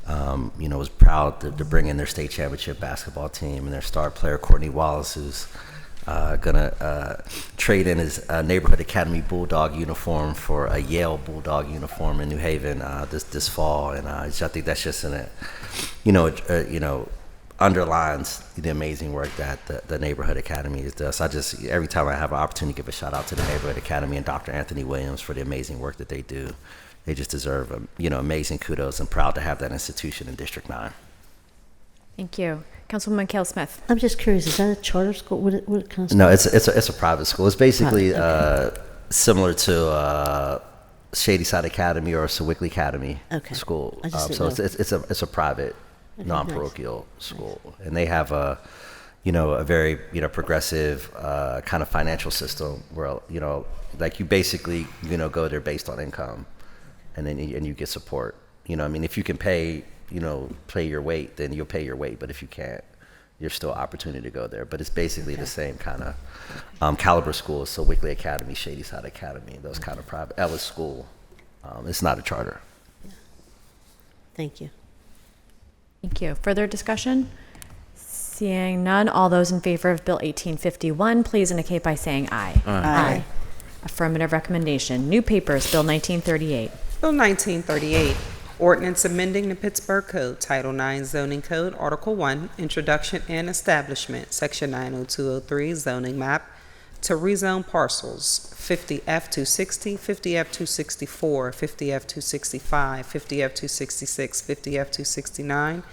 Speaker 12: Was proud to bring in their state championship basketball team and their star player Courtney Wallace, who's gonna trade in his Neighborhood Academy Bulldog uniform for a Yale Bulldog uniform in New Haven this fall, and I think that's just underlines the amazing work that the Neighborhood Academy does. Every time I have an opportunity to give a shout out to the Neighborhood Academy and Dr. Anthony Williams for the amazing work that they do. They just deserve, amazing kudos, and proud to have that institution in District 9.
Speaker 1: Thank you. Councilwoman Cale Smith.
Speaker 14: I'm just curious, is that a charter school? What kind of school?
Speaker 12: No, it's a private school. It's basically similar to Shady Side Academy or Sewickley Academy school. So it's a private, non-parochial school, and they have a very progressive kind of financial system where like you basically go there based on income, and then you get support. If you can pay your weight, then you'll pay your weight, but if you can't, you're still opportunity to go there. But it's basically the same kind of caliber schools. So Sewickley Academy, Shady Side Academy, those kind of private. Ellis School, it's not a charter.
Speaker 14: Thank you.
Speaker 1: Thank you. Further discussion? Seeing none, all those in favor of Bill 1851, please indicate by saying aye.
Speaker 2: Aye.
Speaker 1: Affirmative recommendation. New papers, Bill 1938.
Speaker 2: Bill 1938, ordinance amending the Pittsburgh Code, Title IX Zoning Code, Article 1, Introduction and Establishment, Section 90203, Zoning Map, to rezone parcels 50F260, 50F264, 50F265, 50F266, 50F269,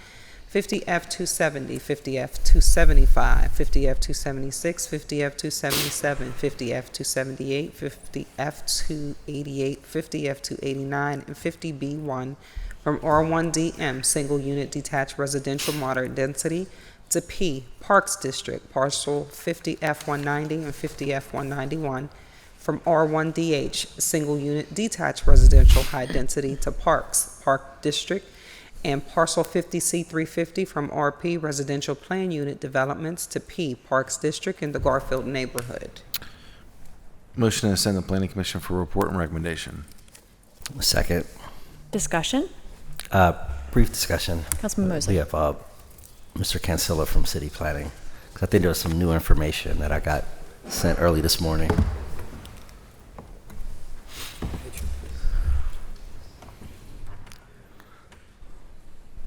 Speaker 2: 50F270, 50F275, 50F276, 50F277, 50F278, 50F288, 50F289, and 50B1 from R1DM, single unit detached residential moderate density, to P, Parks District, parcel 50F190 and 50F191, from R1DH, single unit detached residential high density, to Parks, Park District, and parcel 50C350 from RP Residential Plan Unit Developments to P Parks District in the Garfield neighborhood.
Speaker 7: Motion to send the Planning Commission for report and recommendation.
Speaker 12: Second.
Speaker 1: Discussion?
Speaker 12: Brief discussion.
Speaker 1: Councilman Mosley.
Speaker 12: We have Mr. Cancilla from City Planning. I think there was some new information that I got sent early this morning.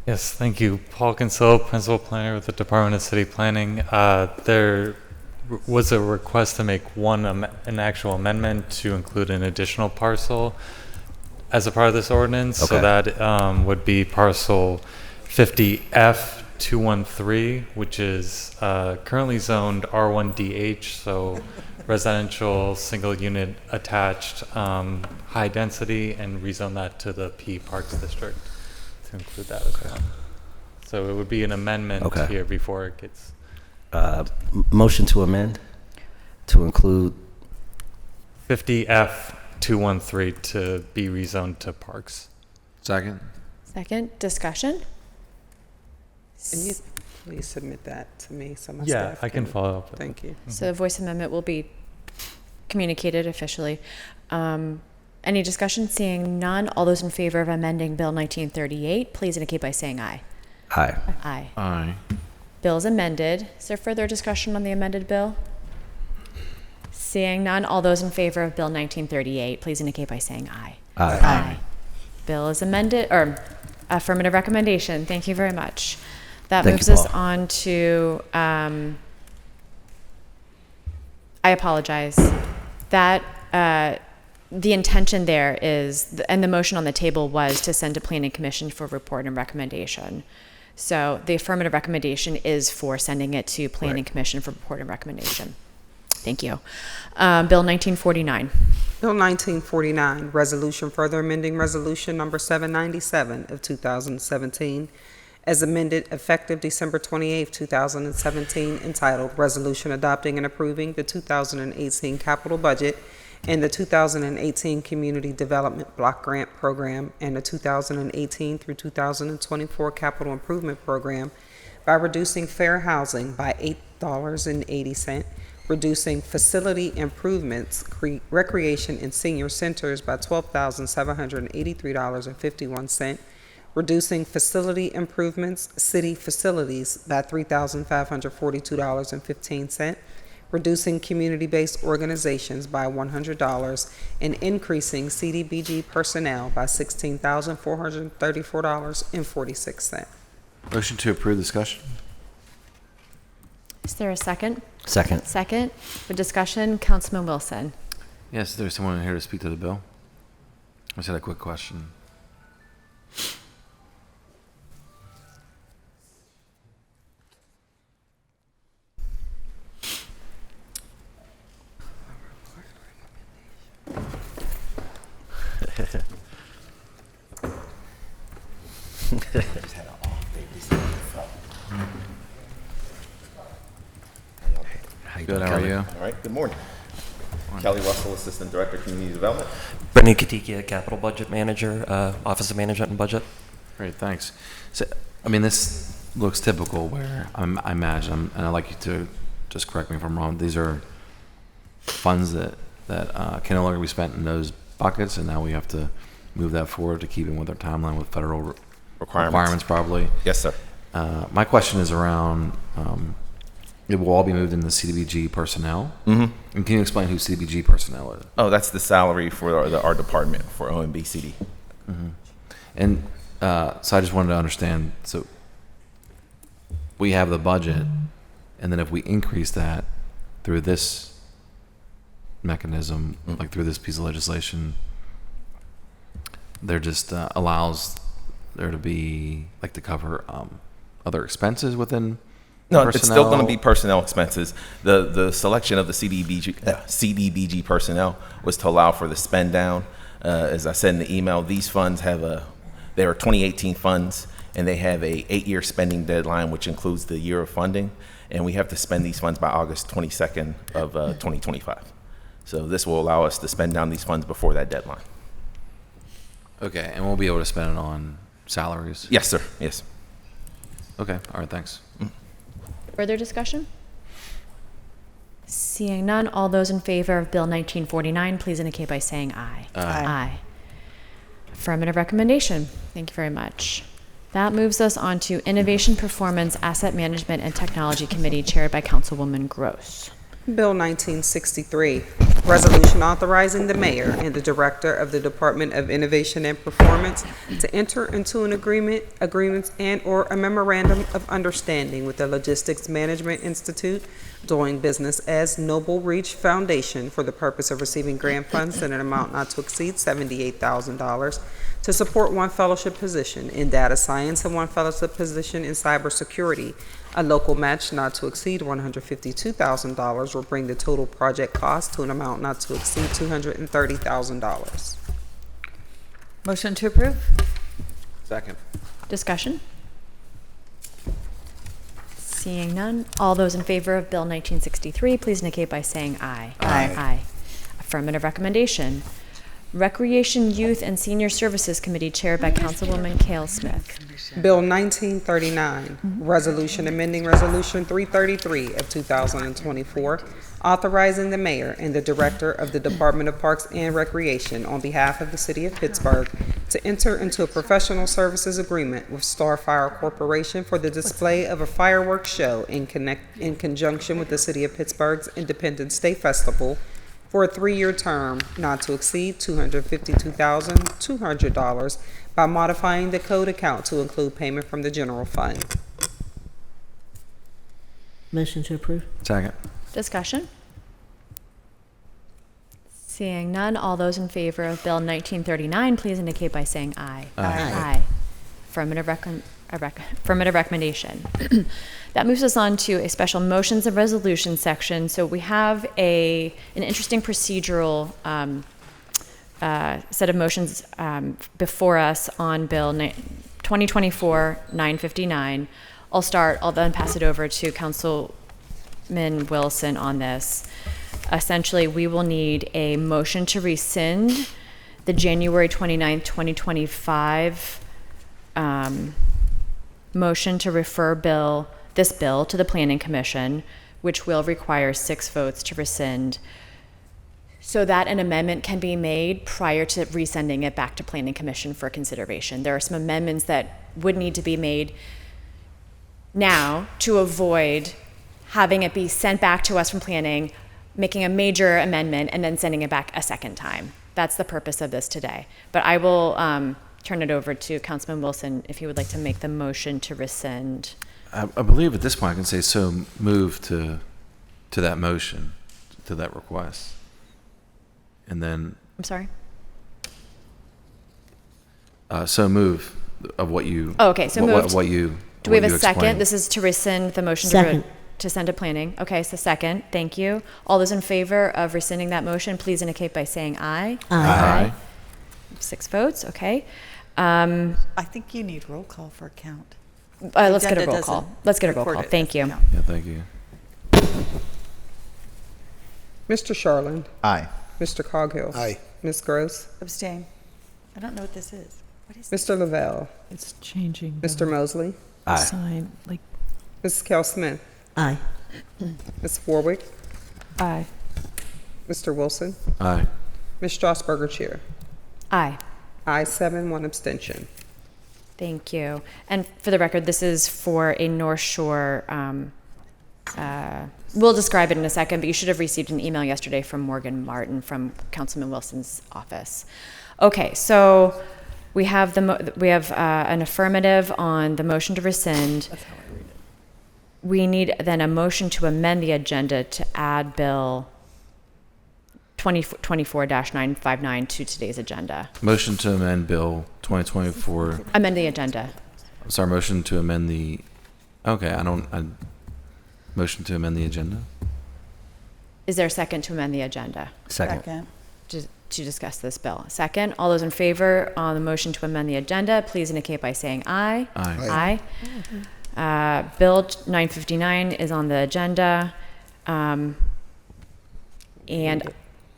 Speaker 20: Yes, thank you. Paul Kinsella, Principal Planner with the Department of City Planning. There was a request to make an actual amendment to include an additional parcel. as a part of this ordinance. So
Speaker 12: Okay.
Speaker 20: that would be parcel 50F213, which is currently zoned R1DH, so residential, single unit attached, high density, and rezone that to the P Parks District to include that as well. So it would be an amendment
Speaker 12: Okay.
Speaker 20: here before it gets.
Speaker 12: Motion to amend to include
Speaker 20: 50F213 to be rezoned to parks.
Speaker 7: Second.
Speaker 1: Second, discussion?
Speaker 2: Can you please submit that to me so my
Speaker 20: Yeah,
Speaker 2: staff
Speaker 20: I can follow up with
Speaker 2: Thank you.
Speaker 1: So the voice amendment will be communicated officially. Any discussion? Seeing none, all those in favor of amending Bill 1938, please indicate by saying aye.
Speaker 12: Aye.
Speaker 1: Aye.
Speaker 7: Aye.
Speaker 1: Bill is amended. Is there further discussion on the amended bill? Seeing none, all those in favor of Bill 1938, please indicate by saying aye.
Speaker 12: Aye.
Speaker 1: Bill is amended, or affirmative recommendation. Thank you very much. That
Speaker 12: Thank
Speaker 1: moves
Speaker 12: you,
Speaker 1: us
Speaker 12: Paul.
Speaker 1: on to, I apologize. That, the intention there is, and the motion on the table was to send to Planning Commission for report and recommendation. So the affirmative recommendation is for sending it to Planning Commission for report and recommendation. Thank you. Bill 1949.
Speaker 2: Bill 1949, resolution further amending resolution number 797 of 2017, as amended effective December 28, 2017, entitled Resolution Adopting and Approving the 2018 Capital Budget and the 2018 Community Development Block Grant Program and the 2018 through 2024 Capital Improvement Program by reducing fair housing by $8.80, reducing facility improvements, recreation and senior centers by $12,783.51, reducing facility improvements, city facilities by $3,542.15, reducing community-based organizations by $100, and increasing CDBG personnel by $16,434.46.
Speaker 7: Motion to approve discussion.
Speaker 1: Is there a second?
Speaker 12: Second.
Speaker 1: Second. For discussion, Councilman Wilson.
Speaker 7: Yes, there's someone here to speak to the bill. I just had a quick question. Good, how are you?
Speaker 21: All right, good morning. Kelly Russell, Assistant Director, Community Development.
Speaker 22: Brendan Katikia, Capital Budget Manager, Office of Management and Budget.
Speaker 7: Great, thanks. So, I mean, this looks typical where I imagine, and I'd like you to just correct me if I'm wrong, these are funds that can no longer be spent in those buckets, and now we have to move that forward to keep in with our timeline with federal requirements probably.
Speaker 21: Yes, sir.
Speaker 7: My question is around, it will all be moved into CDBG personnel.
Speaker 21: Mm-hmm.
Speaker 7: And can you explain who CDBG personnel is?
Speaker 21: Oh, that's the salary for our department for OMBCD.
Speaker 7: Mm-hmm. And so I just wanted to understand, so we have the budget, and then if we increase that through this mechanism, like through this piece of legislation, there just allows there to be, like, to cover other expenses within
Speaker 21: No,
Speaker 7: personnel?
Speaker 21: it's still going to be personnel expenses. The selection of the CDBG personnel was to allow for the spend down. As I said in the email, these funds they are 2018 funds, and they have a 8-year spending deadline, which includes the year of funding, and we have to spend these funds by August 22nd of 2025. So this will allow us to spend down these funds before that deadline.
Speaker 7: Okay, and we'll be able to spend it on salaries?
Speaker 21: Yes, sir. Yes.
Speaker 7: Okay, all right, thanks.
Speaker 1: Further discussion? Seeing none, all those in favor of Bill 1949, please indicate by saying aye.
Speaker 7: Aye.
Speaker 1: Aye. Affirmative recommendation. Thank you very much. That moves us on to Innovation, Performance, Asset Management, and Technology Committee, chaired by Councilwoman Gross.
Speaker 2: Bill 1963, resolution authorizing the mayor and the director of the Department of Innovation and Performance to enter into an agreements and/or a memorandum of understanding with the Logistics Management Institute doing business as Noble Reach Foundation for the purpose of receiving grant funds in an amount not to exceed $78,000 to support one fellowship position in data science and one fellowship position in cybersecurity. A local match not to exceed $152,000 will bring the total project cost to an amount not to exceed $230,000.
Speaker 11: Motion to approve?
Speaker 7: Second.
Speaker 1: Discussion? Seeing none, all those in favor of Bill 1963, please indicate by saying aye.
Speaker 11: Aye.
Speaker 1: Aye. Affirmative recommendation. Recreation, Youth, and Senior Services Committee chaired by Councilwoman Cale Smith.
Speaker 2: Bill 1939, resolution amending Resolution 333 of 2024, authorizing the mayor and the director of the Department of Parks and Recreation on behalf of the city of Pittsburgh to enter into a professional services agreement with Starfire Corporation for the display of a fireworks show in conjunction with the city of Pittsburgh's Independence Day Festival for a 3-year term not to exceed $252,200 by modifying the code account to include payment from the general fund.
Speaker 14: Motion to approve.
Speaker 7: Second.
Speaker 1: Discussion? Seeing none, all those in favor of Bill 1939, please indicate by saying aye.
Speaker 14: Aye.
Speaker 1: Affirmative recommendation. That moves us on to a special motions and resolutions section. So we have an interesting procedural set of motions before us on Bill 2024-959. I'll then pass it over to Councilman Wilson on this. Essentially, we will need a motion to rescind the January 29th, 2025 motion to refer this bill to the Planning Commission, which will require 6 votes to rescind, so that an amendment can be made prior to resending it back to Planning Commission for consideration. There are some amendments that would need to be made now to avoid having it be sent back to us from Planning, making a major amendment, and then sending it back a second time. That's the purpose of this today. But I will turn it over to Councilman Wilson if he would like to make the motion to rescind.
Speaker 7: I believe at this point I can say so move to that motion, to that request. And then.
Speaker 1: I'm sorry?
Speaker 7: So move of what you.
Speaker 1: Oh, okay, so moved.
Speaker 7: What you.
Speaker 1: Do we have
Speaker 7: what
Speaker 1: a
Speaker 7: you
Speaker 1: second?
Speaker 7: explained.
Speaker 1: This is to rescind the motion
Speaker 14: Second.
Speaker 1: to send to planning. Okay, so second. Thank you. All those in favor of rescinding that motion, please indicate by saying aye.
Speaker 14: Aye.
Speaker 1: 6 votes, okay.
Speaker 11: I think you need roll call for a count.
Speaker 1: Let's get a
Speaker 11: Agenda
Speaker 1: roll call.
Speaker 11: doesn't
Speaker 1: Let's get a roll
Speaker 11: record
Speaker 1: call.
Speaker 11: it
Speaker 1: Thank
Speaker 11: as a
Speaker 1: you.
Speaker 11: count.
Speaker 7: Yeah, thank you.
Speaker 2: Mr. Sharland,
Speaker 13: Aye.
Speaker 2: Mr. Coghill.
Speaker 19: Aye.
Speaker 2: Ms. Gross,
Speaker 11: Abstain. I don't know what this is. What is
Speaker 2: Mr. Lavelle,
Speaker 10: It's changing.
Speaker 2: Mr. Mosley,
Speaker 12: Aye.
Speaker 10: Sign, like,
Speaker 2: Mrs. Cal Smith,
Speaker 14: Aye.
Speaker 2: Ms. Warwick,
Speaker 10: aye.
Speaker 2: Mr. Wilson,
Speaker 7: Aye.
Speaker 2: Ms. Strasburger, Chair.
Speaker 1: Aye.
Speaker 2: Aye 7, 1 abstention.
Speaker 1: Thank you. And for the record, this is for a North Shore, we'll describe it in a second, but you should have received an email yesterday from Morgan Martin from Councilman Wilson's office. Okay, so we have an affirmative on the motion to rescind.
Speaker 11: That's how I read it.
Speaker 1: We need then a motion to amend the agenda to add Bill 2024-959 to today's agenda.
Speaker 7: Motion to amend Bill 2024.
Speaker 1: Amend the agenda.
Speaker 7: I'm sorry, motion to amend the. Okay, motion to amend the agenda.
Speaker 1: Is there a second to amend the agenda?
Speaker 12: Second.
Speaker 1: To discuss this bill. Second, all those in favor on the motion to amend the agenda, please indicate by saying aye.
Speaker 7: Aye.
Speaker 1: Aye. Bill 959 is on the agenda. And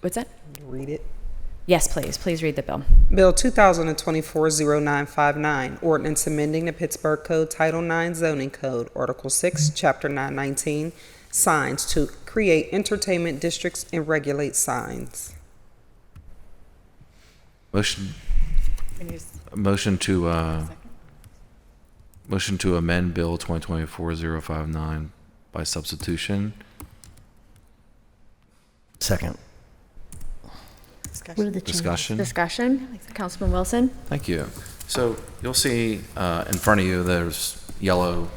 Speaker 1: what's that?
Speaker 2: Read it.
Speaker 1: Yes, please. Please read the bill.
Speaker 2: Bill 2024-0959, ordinance amending the Pittsburgh Code Title 9 Zoning Code, Article 6, Chapter 919, signs to create entertainment districts and regulate signs.
Speaker 7: Motion to amend Bill 2024-059 by substitution.
Speaker 12: Second.
Speaker 14: What are the changes?
Speaker 7: Discussion?
Speaker 1: Discussion? Councilman Wilson?
Speaker 7: Thank you. So you'll see in front of you, there's yellow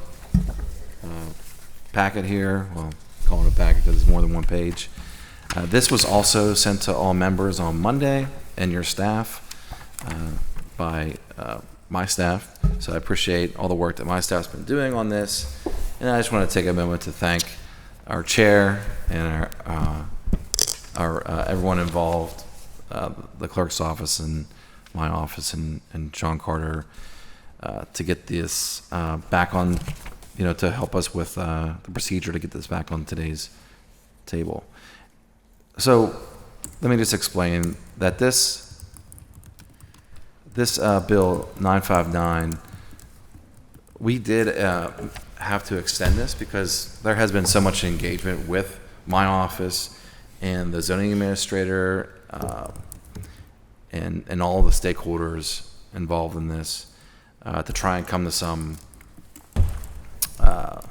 Speaker 7: packet here. Well, calling it a packet because it's more than one page. This was also sent to all members on Monday and your staff by my staff. So I appreciate all the work that my staff's been doing on this. And I just want to take a moment to thank our chair and our everyone involved, the clerk's office and my office and John Carter, to get this back on, to help us with the procedure to get this back on today's table. So let me just explain that this bill 959, we did have to extend this because there has been so much engagement with my office and the zoning administrator and all the stakeholders involved in this to try and come to some, I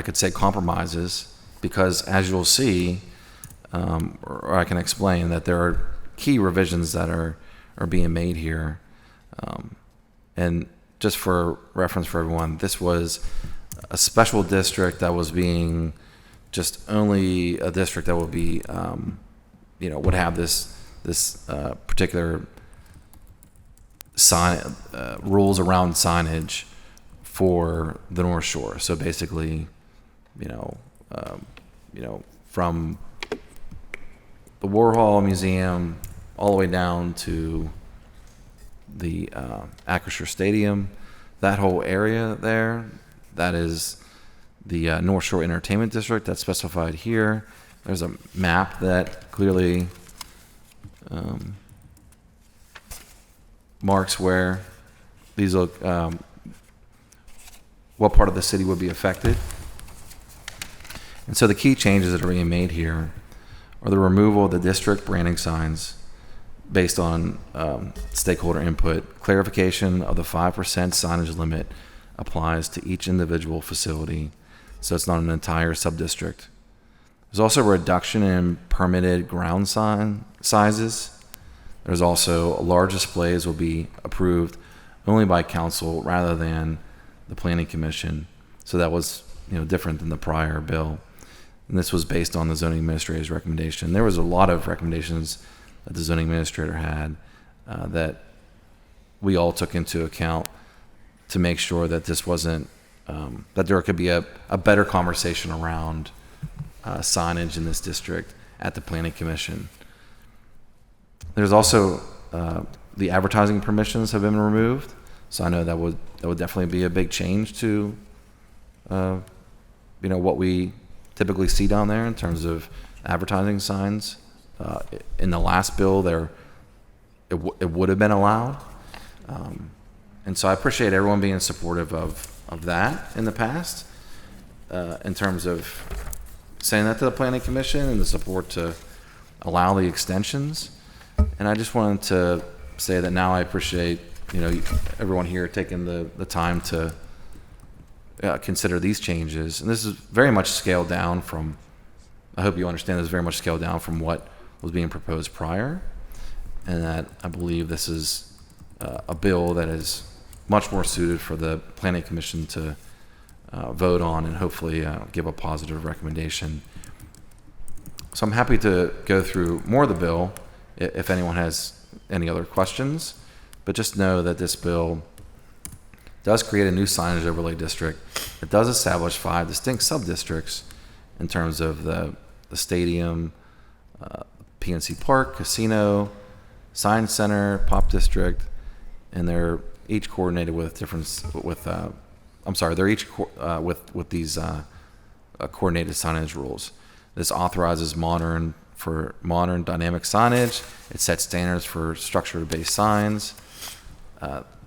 Speaker 7: could say compromises, because as you'll see, or I can explain that there are key revisions that are being made here. And just for reference for everyone, this was a special district that was being just only a district that would be, would have this particular sign rules around signage for the North Shore. So basically, from the Warhol Museum all the way down to the Acrisure Stadium, that whole area there, that is the North Shore Entertainment District that's specified here. There's a map that clearly marks where these what part of the city would be affected. And so the key changes that are being made here are the removal of the district branding signs based on stakeholder input. Clarification of the 5% signage limit applies to each individual facility, so it's not an entire sub-district. There's also a reduction in permitted ground sign sizes. There's also large displays will be approved only by council rather than the planning commission. So that was different than the prior bill. And this was based on the zoning administrator's recommendation. There was a lot of recommendations that the zoning administrator had that we all took into account to make sure that this wasn't, that there could be a better conversation around signage in this district at the planning commission. There's also the advertising permissions have been removed. So I know that would definitely be a big change to, what we typically see down there in terms of advertising signs. In the last bill, it would have been allowed, and so I appreciate everyone being supportive of that in the past, in terms of saying that to the planning commission and the support to allow the extensions. And I just wanted to say that now I appreciate everyone here taking the time to consider these changes. And this is very much scaled down from, I hope you understand, this is very much scaled down from what was being proposed prior, and that I believe this is a bill that is much more suited for the planning commission to vote on and hopefully give a positive recommendation. So I'm happy to go through more of the bill if anyone has any other questions, but just know that this bill does create a new signage overlay district. It does establish 5 distinct sub-districts in terms of the stadium, PNC Park, casino, science center, pop district, and they're each coordinated with these coordinated signage rules. This authorizes modern dynamic signage. It sets standards for structure-based signs.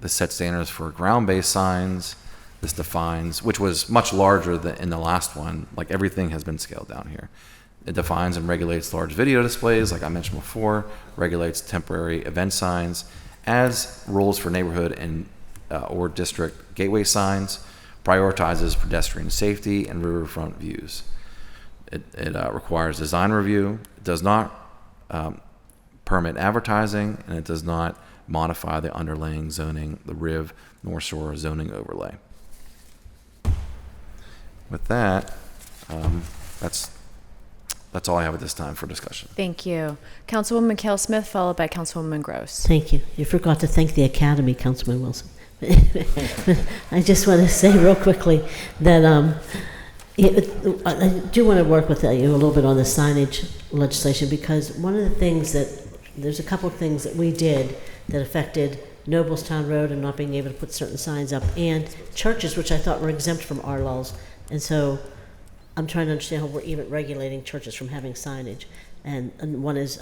Speaker 7: This sets standards for ground-based signs. This defines, which was much larger than in the last one, like everything has been scaled down here. It defines and regulates large video displays, like I mentioned before, regulates temporary event signs, adds rules for neighborhood and or district gateway signs, prioritizes pedestrian safety and riverfront views. It requires design review. It does not permit advertising, and it does not modify the underlying zoning, the RIV North Shore zoning overlay. With that, that's all I have at this time for discussion.
Speaker 1: Thank you. Councilwoman McHale-Smith, followed by Councilwoman Gross.
Speaker 14: Thank you. You forgot to thank the Academy, Councilman Wilson. I just want to say real quickly that I do want to work with you a little bit on the signage legislation, because one of the things there's a couple of things that we did that affected Noblestown Road and not being able to put certain signs up, and churches, which I thought were exempt from our laws. And so I'm trying to understand how we're even regulating churches from having signage. And one is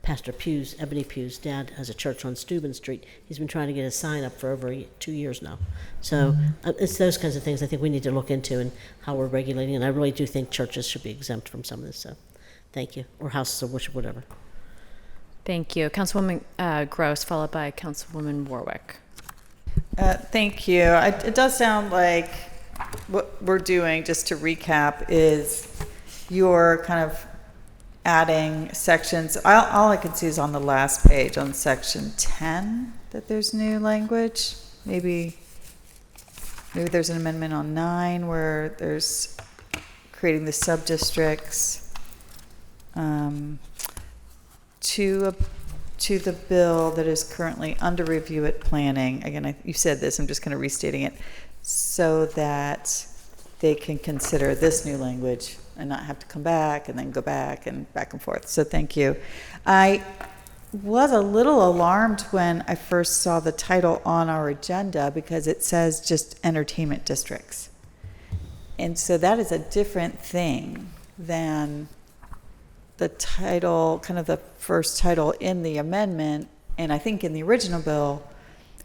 Speaker 14: Pastor Pugh's, Ebony Pugh's dad has a church on Steuben Street. He's been trying to get a sign up for over 2 years now. So it's those kinds of things I think we need to look into and how we're regulating. And I really do think churches should be exempt from some of this stuff. Thank you. Or houses of worship, whatever.
Speaker 1: Thank you. Councilwoman Gross, followed by Councilwoman Warwick.
Speaker 11: Thank you. It does sound like what we're doing, just to recap, is you're kind of adding sections. All I can see is on the last page on section 10 that there's new language. Maybe there's an amendment on 9 where there's creating the sub-districts to the bill that is currently under review at planning. Again, you said this, I'm just kind of restating it, so that they can consider this new language and not have to come back and then go back and forth. So thank you. I was a little alarmed when I first saw the title on our agenda, because it says just entertainment districts. And so that is a different thing than the title, kind of the first title in the amendment, and I think in the original bill,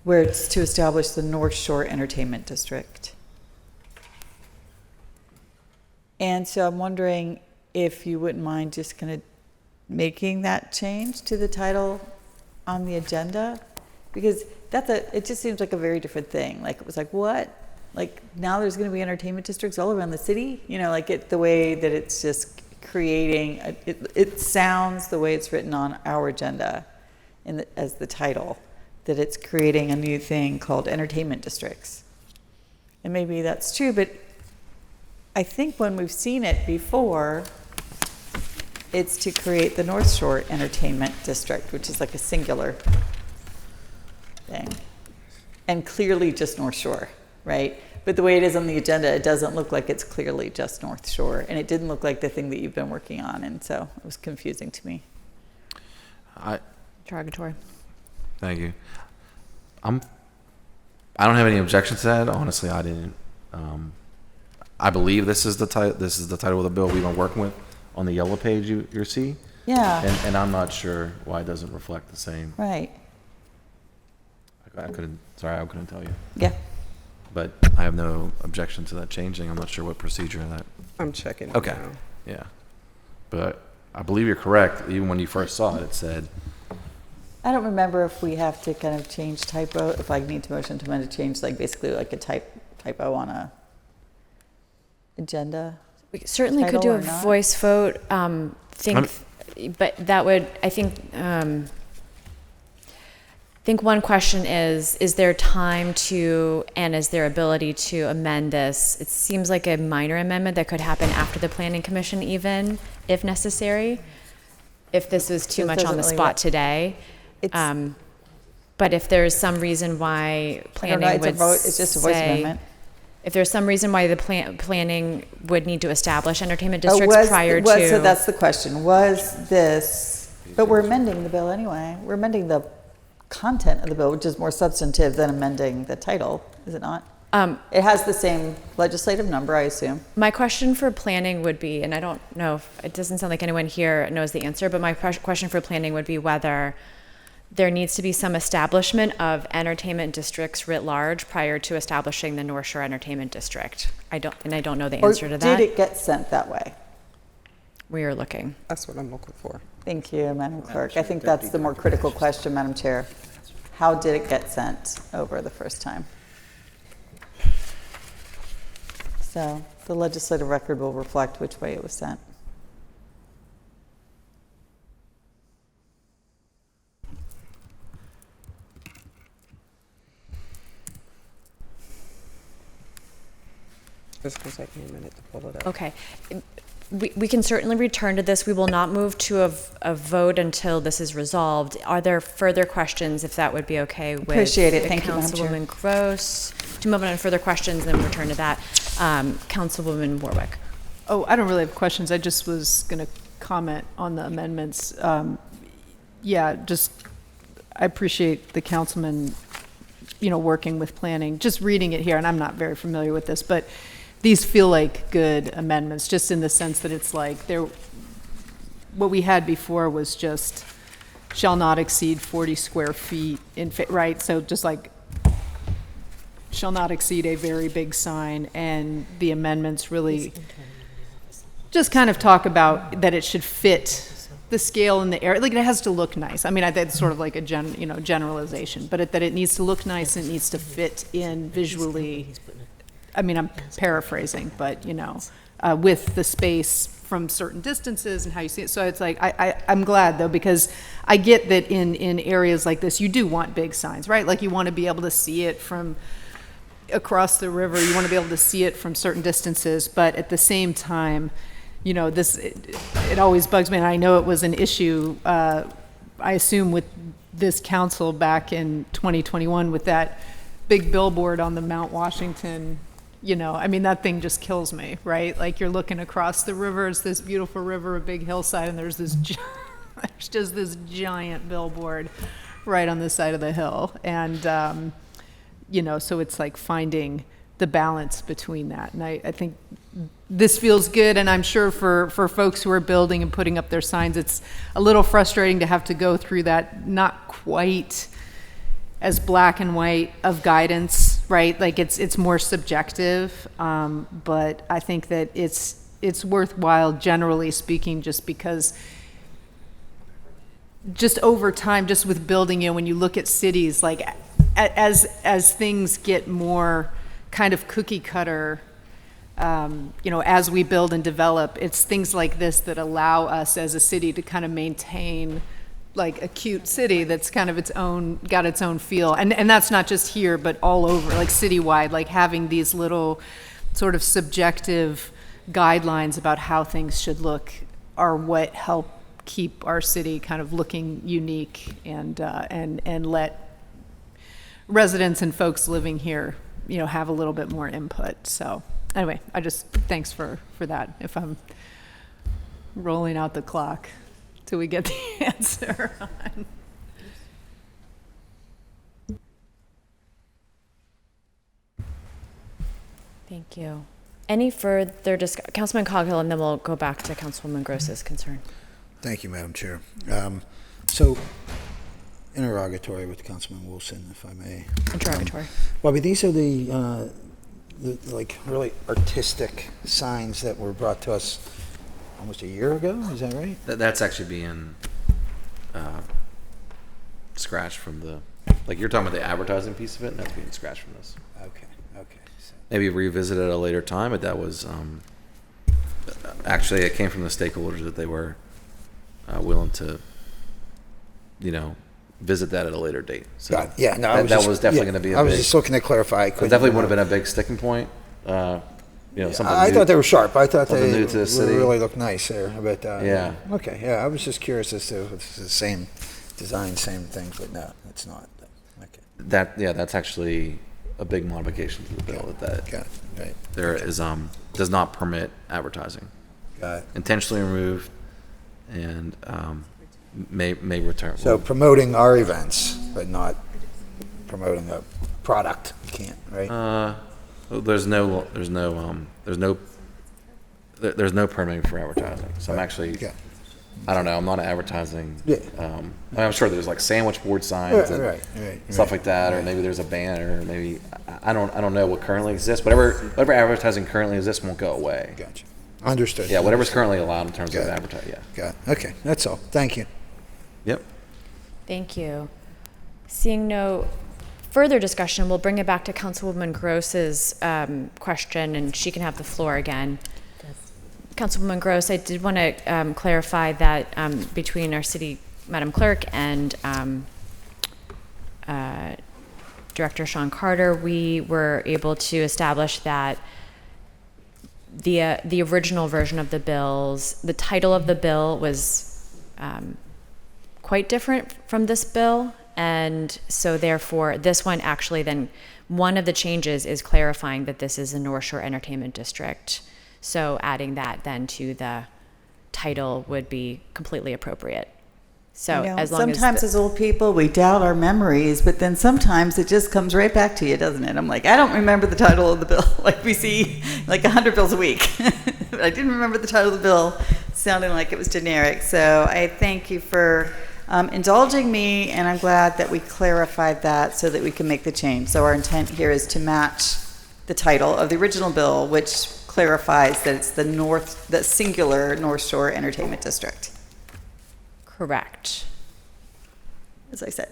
Speaker 11: where it's to establish the North Shore Entertainment District. And so I'm wondering if you wouldn't mind just kind of making that change to the title on the agenda, because it just seems like a very different thing. Like, it was like, what? Like, now there's going to be entertainment districts all around the city? You know, like the way that it's just creating, it sounds the way it's written on our agenda as the title, that it's creating a new thing called entertainment districts. And maybe that's true, but I think when we've seen it before, it's to create the North Shore Entertainment District, which is like a singular thing. And clearly just North Shore, right? But the way it is on the agenda, it doesn't look like it's clearly just North Shore. And it didn't look like the thing that you've been working on. And so it was confusing to me.
Speaker 1: Derogatory.
Speaker 7: Thank you. I don't have any objections to that. Honestly, I didn't. I believe this is the title. This is the title of the bill we've been working with on the yellow page you see.
Speaker 11: Yeah.
Speaker 7: And I'm not sure why it doesn't reflect the same.
Speaker 11: Right.
Speaker 7: I couldn't tell you.
Speaker 11: Yeah.
Speaker 7: But I have no objection to that changing. I'm not sure what procedure that.
Speaker 2: I'm checking it
Speaker 7: Okay.
Speaker 2: now.
Speaker 7: Yeah. But I believe you're correct. Even when you first saw it, it said.
Speaker 11: I don't remember if we have to kind of change typo, if I need to motion to amend to change, like basically like a typo on a agenda.
Speaker 1: We certainly could do a voice vote. But that would, I think one question is there time to, and is there ability to amend this? It seems like a minor amendment that could happen after the Planning Commission even, if necessary, if this was too much on the spot today. But if there's some reason why planning would
Speaker 11: it's just a voice amendment.
Speaker 1: If there's some reason why the planning would need to establish entertainment districts prior to.
Speaker 11: So that's the question. Was this, but we're amending the bill anyway. We're amending the content of the bill, which is more substantive than amending the title, is it not? It has the same legislative number, I assume.
Speaker 1: My question for planning would be, and I don't know if it doesn't sound like anyone here knows the answer, but my question for planning would be whether there needs to be some establishment of entertainment districts writ large prior to establishing the North Shore Entertainment District. I don't know the answer to that.
Speaker 11: Did it get sent that way?
Speaker 1: We are looking.
Speaker 2: That's what I'm looking for.
Speaker 11: Thank you, Madam Clerk. I think that's the more critical question, Madam Chair. How did it get sent over the first time? So the legislative record will reflect which way it was sent.
Speaker 2: This will take me a minute to pull it up.
Speaker 1: Okay. We can certainly return to this. We will not move to a vote until this is resolved. Are there further questions, if that would be okay with
Speaker 11: Appreciate it.
Speaker 1: the
Speaker 11: Thank you, Madam Chair.
Speaker 1: Councilwoman Gross? To move on to further questions, then return to that. Councilwoman Warwick.
Speaker 10: Oh, I don't really have questions. I just was going to comment on the amendments. Yeah, just, I appreciate the councilman, working with planning. Just reading it here, and I'm not very familiar with this, but these feel like good amendments, just in the sense that it's like what we had before was just shall not exceed 40 square feet, right? So just like shall not exceed a very big sign, and the amendments really just kind of talk about that it should fit the scale in the area. Like, it has to look nice. I mean, that's sort of like a generalization, but that it needs to look nice and it needs to fit in visually. I mean, I'm paraphrasing, but with the space from certain distances and how you see it. So it's like, I'm glad though, because I get that in areas like this, you do want big signs, right? Like, you want to be able to see it from across the river. You want to be able to see it from certain distances, but at the same time, it always bugs me, and I know it was an issue, I assume, with this council back in 2021 with that big billboard on the Mount Washington. I mean, that thing just kills me, right? Like, you're looking across the river, it's this beautiful river, a big hillside, and there's just this giant billboard right on the side of the hill. And, so it's like finding the balance between that. And I think this feels good, and I'm sure for folks who are building and putting up their signs, it's a little frustrating to have to go through that not quite as black and white of guidance, right? Like, it's more subjective, but I think that it's worthwhile, generally speaking, just because just over time, just with building, when you look at cities, like as things get more kind of cookie cutter, as we build and develop, it's things like this that allow us as a city to kind of maintain like a cute city that's kind of got its own feel. And that's not just here, but all over, like citywide, like having these little sort of subjective guidelines about how things should look are what help keep our city kind of looking unique and let residents and folks living here, have a little bit more input. So anyway, thanks for that. If I'm rolling out the clock till we get the answer on.
Speaker 1: Thank you. Any further discussion? Councilman Coghill, and then we'll go back to Councilwoman Gross's concern.
Speaker 19: Thank you, Madam Chair. So, interrogatory with Councilman Wilson, if I may.
Speaker 1: Interrogatory.
Speaker 19: Well, these are the like really artistic signs that were brought to us almost a year ago. Is that right?
Speaker 7: That's actually being scratched from the, like, you're talking about the advertising piece of it, and that's being scratched from this.
Speaker 19: Okay. So.
Speaker 7: Maybe revisit it at a later time, but that was actually, it came from the stakeholders that they were willing to, visit that at a later date. So
Speaker 19: Got it. Yeah, no,
Speaker 7: that was definitely going to be
Speaker 19: I was just looking to clarify.
Speaker 7: It definitely would have been a big sticking point. Something
Speaker 19: I thought they were sharp. I thought they
Speaker 7: new to the city.
Speaker 19: really looked nice there. But
Speaker 7: yeah.
Speaker 19: Okay. Yeah, I was just curious as to if it's the same design, same thing, but no, it's not. Okay.
Speaker 7: That's actually a big modification to the bill.
Speaker 19: Right.
Speaker 7: There is does not permit advertising.
Speaker 19: Got it.
Speaker 7: Intentionally removed, and may return.
Speaker 19: So promoting our events, but not promoting a product. You can't, right?
Speaker 7: There's no permitting for advertising. So I'm actually, I don't know. I'm not advertising.
Speaker 19: Yeah.
Speaker 7: I'm sure there's like sandwich board signs and
Speaker 19: right,
Speaker 7: stuff like that, or maybe there's a banner. Or maybe I don't know what currently exists. Whatever advertising currently exists won't go away.
Speaker 19: Gotcha. Understood.
Speaker 7: Yeah. Whatever's currently allowed in terms of advertising. Yeah.
Speaker 19: Got it. Okay. That's all. Thank you.
Speaker 7: Yep.
Speaker 1: Thank you. Seeing no further discussion, we'll bring it back to Councilwoman Gross's question, and she can have the floor again. Councilwoman Gross, I did want to clarify that between our city Madam Clerk and Director Sean Carter, we were able to establish that the original version of the title of the bill was quite different from this bill, and so therefore this one actually then, one of the changes is clarifying that this is a North Shore Entertainment District. So adding that then to the title would be completely appropriate. So as long
Speaker 11: sometimes as old people, we doubt our memories, but then sometimes it just comes right back to you, doesn't it? I'm like, I don't remember the title of the bill. Like we see like 100 bills a week. But I didn't remember the title of the bill, sounding like it was generic. So I thank you for indulging me, and I'm glad that we clarified that so that we can make the change. So our intent here is to match the title of the original bill, which clarifies that it's the singular North Shore Entertainment District.
Speaker 1: Correct.
Speaker 11: As I said.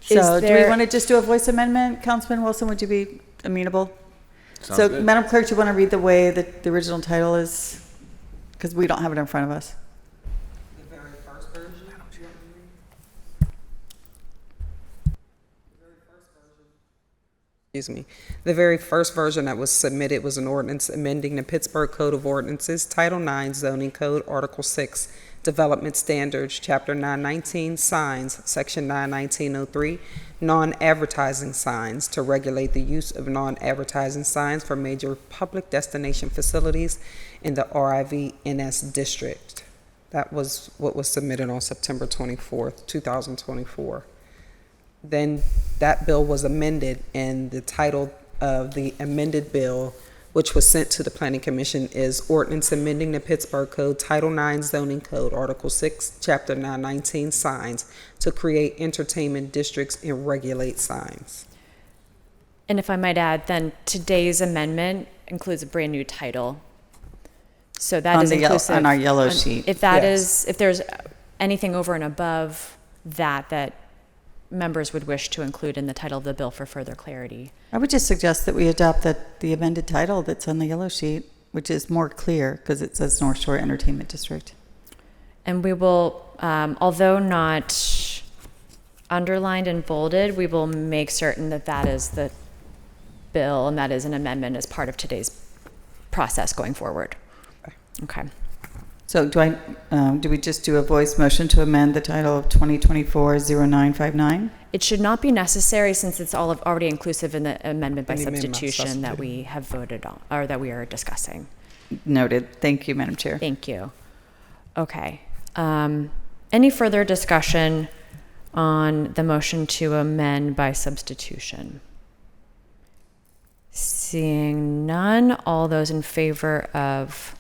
Speaker 11: So do we want to just do a voice amendment? Councilman Wilson, would you be amenable?
Speaker 21: Sounds
Speaker 11: So
Speaker 21: good.
Speaker 11: Madam Clerk, do you want to read the way that the original title is? Because we don't have it in front of us.
Speaker 2: The very first version? Excuse me. The very first version that was submitted was an ordinance amending the Pittsburgh Code of Ordinances, Title 9 Zoning Code, Article 6, Development Standards, Chapter 919, Signs, Section 91903, Non-Advertising Signs, to regulate the use of non-advertising signs for major public destination facilities in the RIV-NS District. That was what was submitted on September 24th, 2024. Then that bill was amended, and the title of the amended bill, which was sent to the Planning Commission, is Ordinance Amending the Pittsburgh Code, Title 9 Zoning Code, Article 6, Chapter 919, Signs, to create entertainment districts and regulate signs.
Speaker 1: And if I might add, then today's amendment includes a brand new title. So that is inclusive
Speaker 11: on our yellow sheet.
Speaker 1: If that is, if there's anything over and above that members would wish to include in the title of the bill for further clarity.
Speaker 11: I would just suggest that we adopt the amended title that's on the yellow sheet, which is more clear because it says North Shore Entertainment District.
Speaker 1: And we will, although not underlined and bolded, we will make certain that that is the bill and that is an amendment as part of today's process going forward. Okay.
Speaker 11: So do we just do a voice motion to amend the title of 2024-0959?
Speaker 1: It should not be necessary since it's already inclusive in the amendment by substitution that we have voted on, or that we are discussing.
Speaker 11: Noted. Thank you, Madam Chair.
Speaker 1: Thank you. Okay. Any further discussion on the motion to amend by substitution? Seeing none, all those in favor of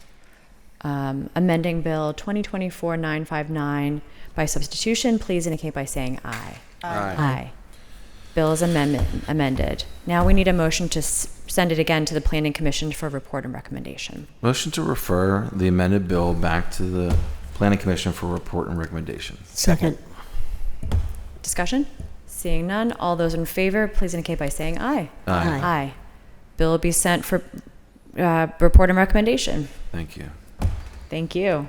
Speaker 1: amending Bill 2024-959 by substitution, please indicate by saying aye. Aye. Bill is amended. Now we need a motion to send it again to the Planning Commission for report and recommendation.
Speaker 7: Motion to refer the amended bill back to the Planning Commission for report and recommendation.
Speaker 14: Second.
Speaker 1: Discussion? Seeing none, all those in favor, please indicate by saying aye.
Speaker 7: Aye.
Speaker 1: Aye. Bill will be sent for report and recommendation.
Speaker 7: Thank you.
Speaker 1: Thank you.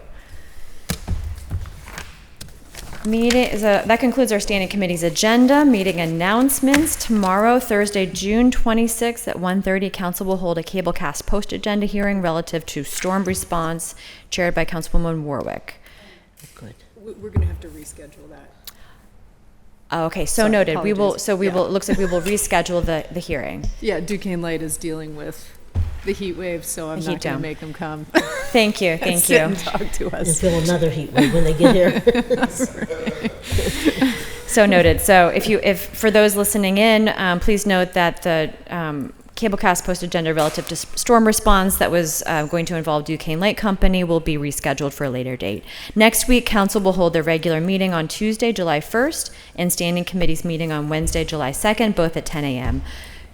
Speaker 1: That concludes our standing committee's agenda. Meeting announcements. Tomorrow, Thursday, June 26th at 1:30, Council will hold a Cablecast post-agenda hearing relative to storm response, chaired by Councilwoman Warwick.
Speaker 14: Good.
Speaker 10: We're going to have to reschedule that.
Speaker 1: Okay, so
Speaker 10: Sorry,
Speaker 1: noted. We will.
Speaker 10: apologies.
Speaker 1: So we will. It looks like we will reschedule the hearing.
Speaker 10: Yeah, Duquesne Light is dealing with the heat wave, so I'm
Speaker 1: The
Speaker 10: not
Speaker 1: heat
Speaker 10: going to
Speaker 1: dome.
Speaker 10: make them come.
Speaker 1: Thank you. Thank
Speaker 10: Sit
Speaker 1: you.
Speaker 10: and talk to us.
Speaker 14: And feel another heat wave when they get here.
Speaker 1: So noted. So if for those listening in, please note that the Cablecast post agenda relative to storm response that was going to involve Duquesne Light Company will be rescheduled for a later date. Next week, Council will hold their regular meeting on Tuesday, July 1st, and Standing Committee's meeting on Wednesday, July 2nd, both at 10 a.m.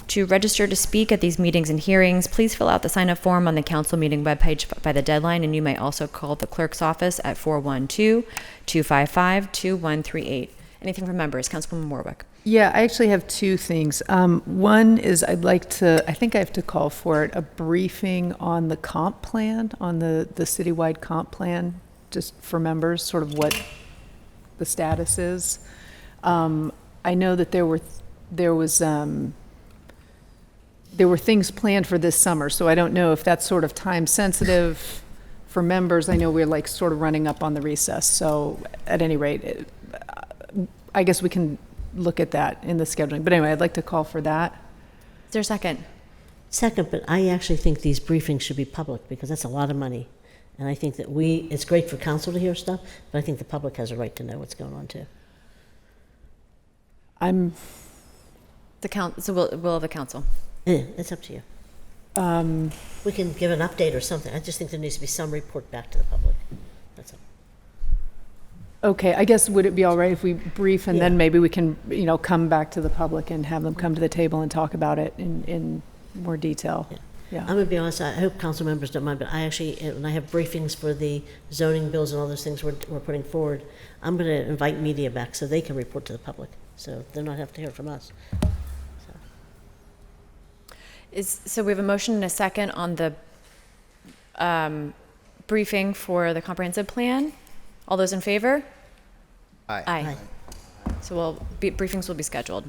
Speaker 1: To register to speak at these meetings and hearings, please fill out the sign-up form on the council meeting webpage by the deadline, and you may also call the clerk's office at 412-255-2138. Anything from members? Councilwoman Warwick.
Speaker 10: Yeah, I actually have two things. One is I think I have to call for it, a briefing on the comp plan, on the citywide comp plan, just for members, sort of what the status is. I know that there were things planned for this summer, so I don't know if that's sort of time sensitive for members. I know we're like sort of running up on the recess, so at any rate, I guess we can look at that in the scheduling. But anyway, I'd like to call for that.
Speaker 1: Is there a second?
Speaker 14: Second, but I actually think these briefings should be public because that's a lot of money. And I think that it's great for council to hear stuff, but I think the public has a right to know what's going on too.
Speaker 1: So will the council.
Speaker 14: Yeah, it's up to you. We can give an update or something. I just think there needs to be some report back to the public. That's all.
Speaker 10: Okay, I guess would it be all right if we brief and then maybe we can, come back to the public and have them come to the table and talk about it in more detail? Yeah.
Speaker 14: I'm going to be honest, I hope council members don't mind, but I actually, when I have briefings for the zoning bills and all those things we're putting forward, I'm going to invite media back so they can report to the public, so they're not having to hear from us.
Speaker 1: So we have a motion and a second on the briefing for the comprehensive plan. All those in favor?
Speaker 13: Aye.
Speaker 1: Aye. So briefings will be scheduled.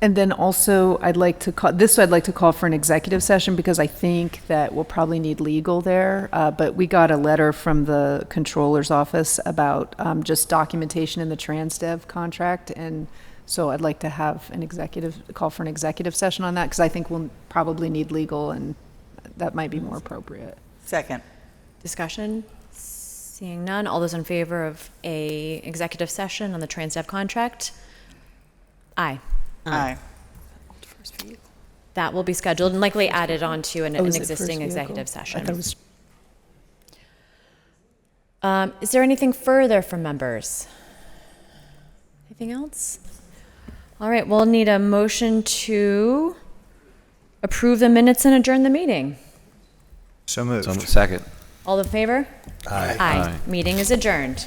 Speaker 10: And then also, I'd like to call for an executive session because I think that we'll probably need legal there. But we got a letter from the controller's office about just documentation in the TransDev contract, and so I'd like to have call for an executive session on that because I think we'll probably need legal, and that might be more appropriate.
Speaker 11: Second.
Speaker 1: Discussion? Seeing none. All those in favor of a executive session on the TransDev contract? Aye.
Speaker 11: Aye.
Speaker 1: That will be scheduled and likely added onto an
Speaker 10: is it
Speaker 1: existing
Speaker 10: first
Speaker 1: executive
Speaker 10: vehicle? I
Speaker 1: session.
Speaker 10: thought it was-
Speaker 1: Is there anything further from members? Anything else? All right, we'll need a motion to approve the minutes and adjourn the meeting.
Speaker 13: So moved.
Speaker 7: Second.
Speaker 1: All in favor?
Speaker 12: Aye.
Speaker 1: Aye. Meeting is adjourned.